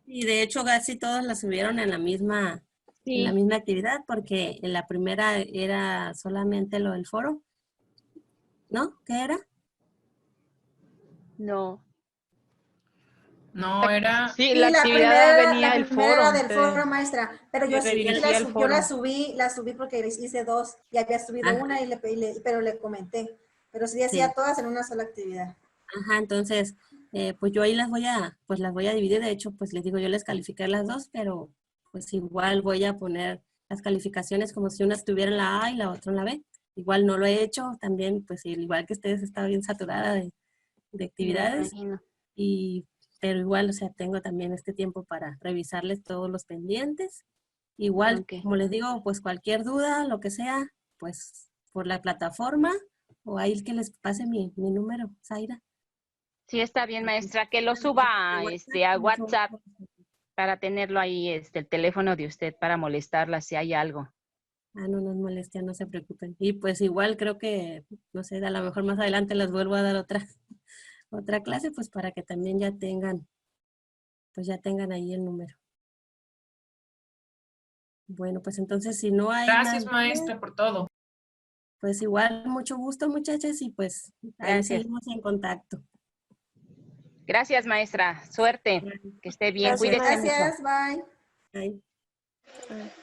y de hecho casi todos las subieron en la misma Sí. actividad, porque en la primera era solamente lo del foro, ¿no? ¿Qué era? No. No, era... Sí, Sí, la actividad venía del primera foro. era del foro, maestra, pero yo te sí redirigía al foro. la subí porque hice dos, y había subido Ajá. una, pero le comenté, pero sí hacía Sí. todas en una sola actividad. Ajá, entonces, pues yo ahí las voy a dividir. De hecho, pues les digo, yo les califiqué las dos, pero pues igual voy a poner las calificaciones como si una estuviera en la A y la otra en la B. Igual no lo he hecho, también, pues igual que ustedes, estaba bien saturada de Me actividades, imagino. pero igual, o sea, tengo también este tiempo para revisarles todos los pendientes. Igual, Ok. como les digo, pues cualquier duda, lo que sea, pues por la plataforma o ahí que les pase mi número, Zaira. Sí, está bien, maestra, que lo suba a Mucho WhatsApp gusto. para tenerlo ahí, el teléfono de usted para molestarla si hay algo. Ah, no nos molestia, no se preocupen. Y pues igual creo que, no sé, a lo mejor más adelante les vuelvo a dar otra clase, pues para que también ya tengan ahí el número. Bueno, pues entonces si no hay Gracias, más, maestra, por todo. pues igual mucho gusto, muchachas, y pues ahí Gracias. seguimos en contacto. Gracias, maestra. Suerte. Que esté bien. Gracias. Cuídese mucho. Gracias, bye. Bye. Sí.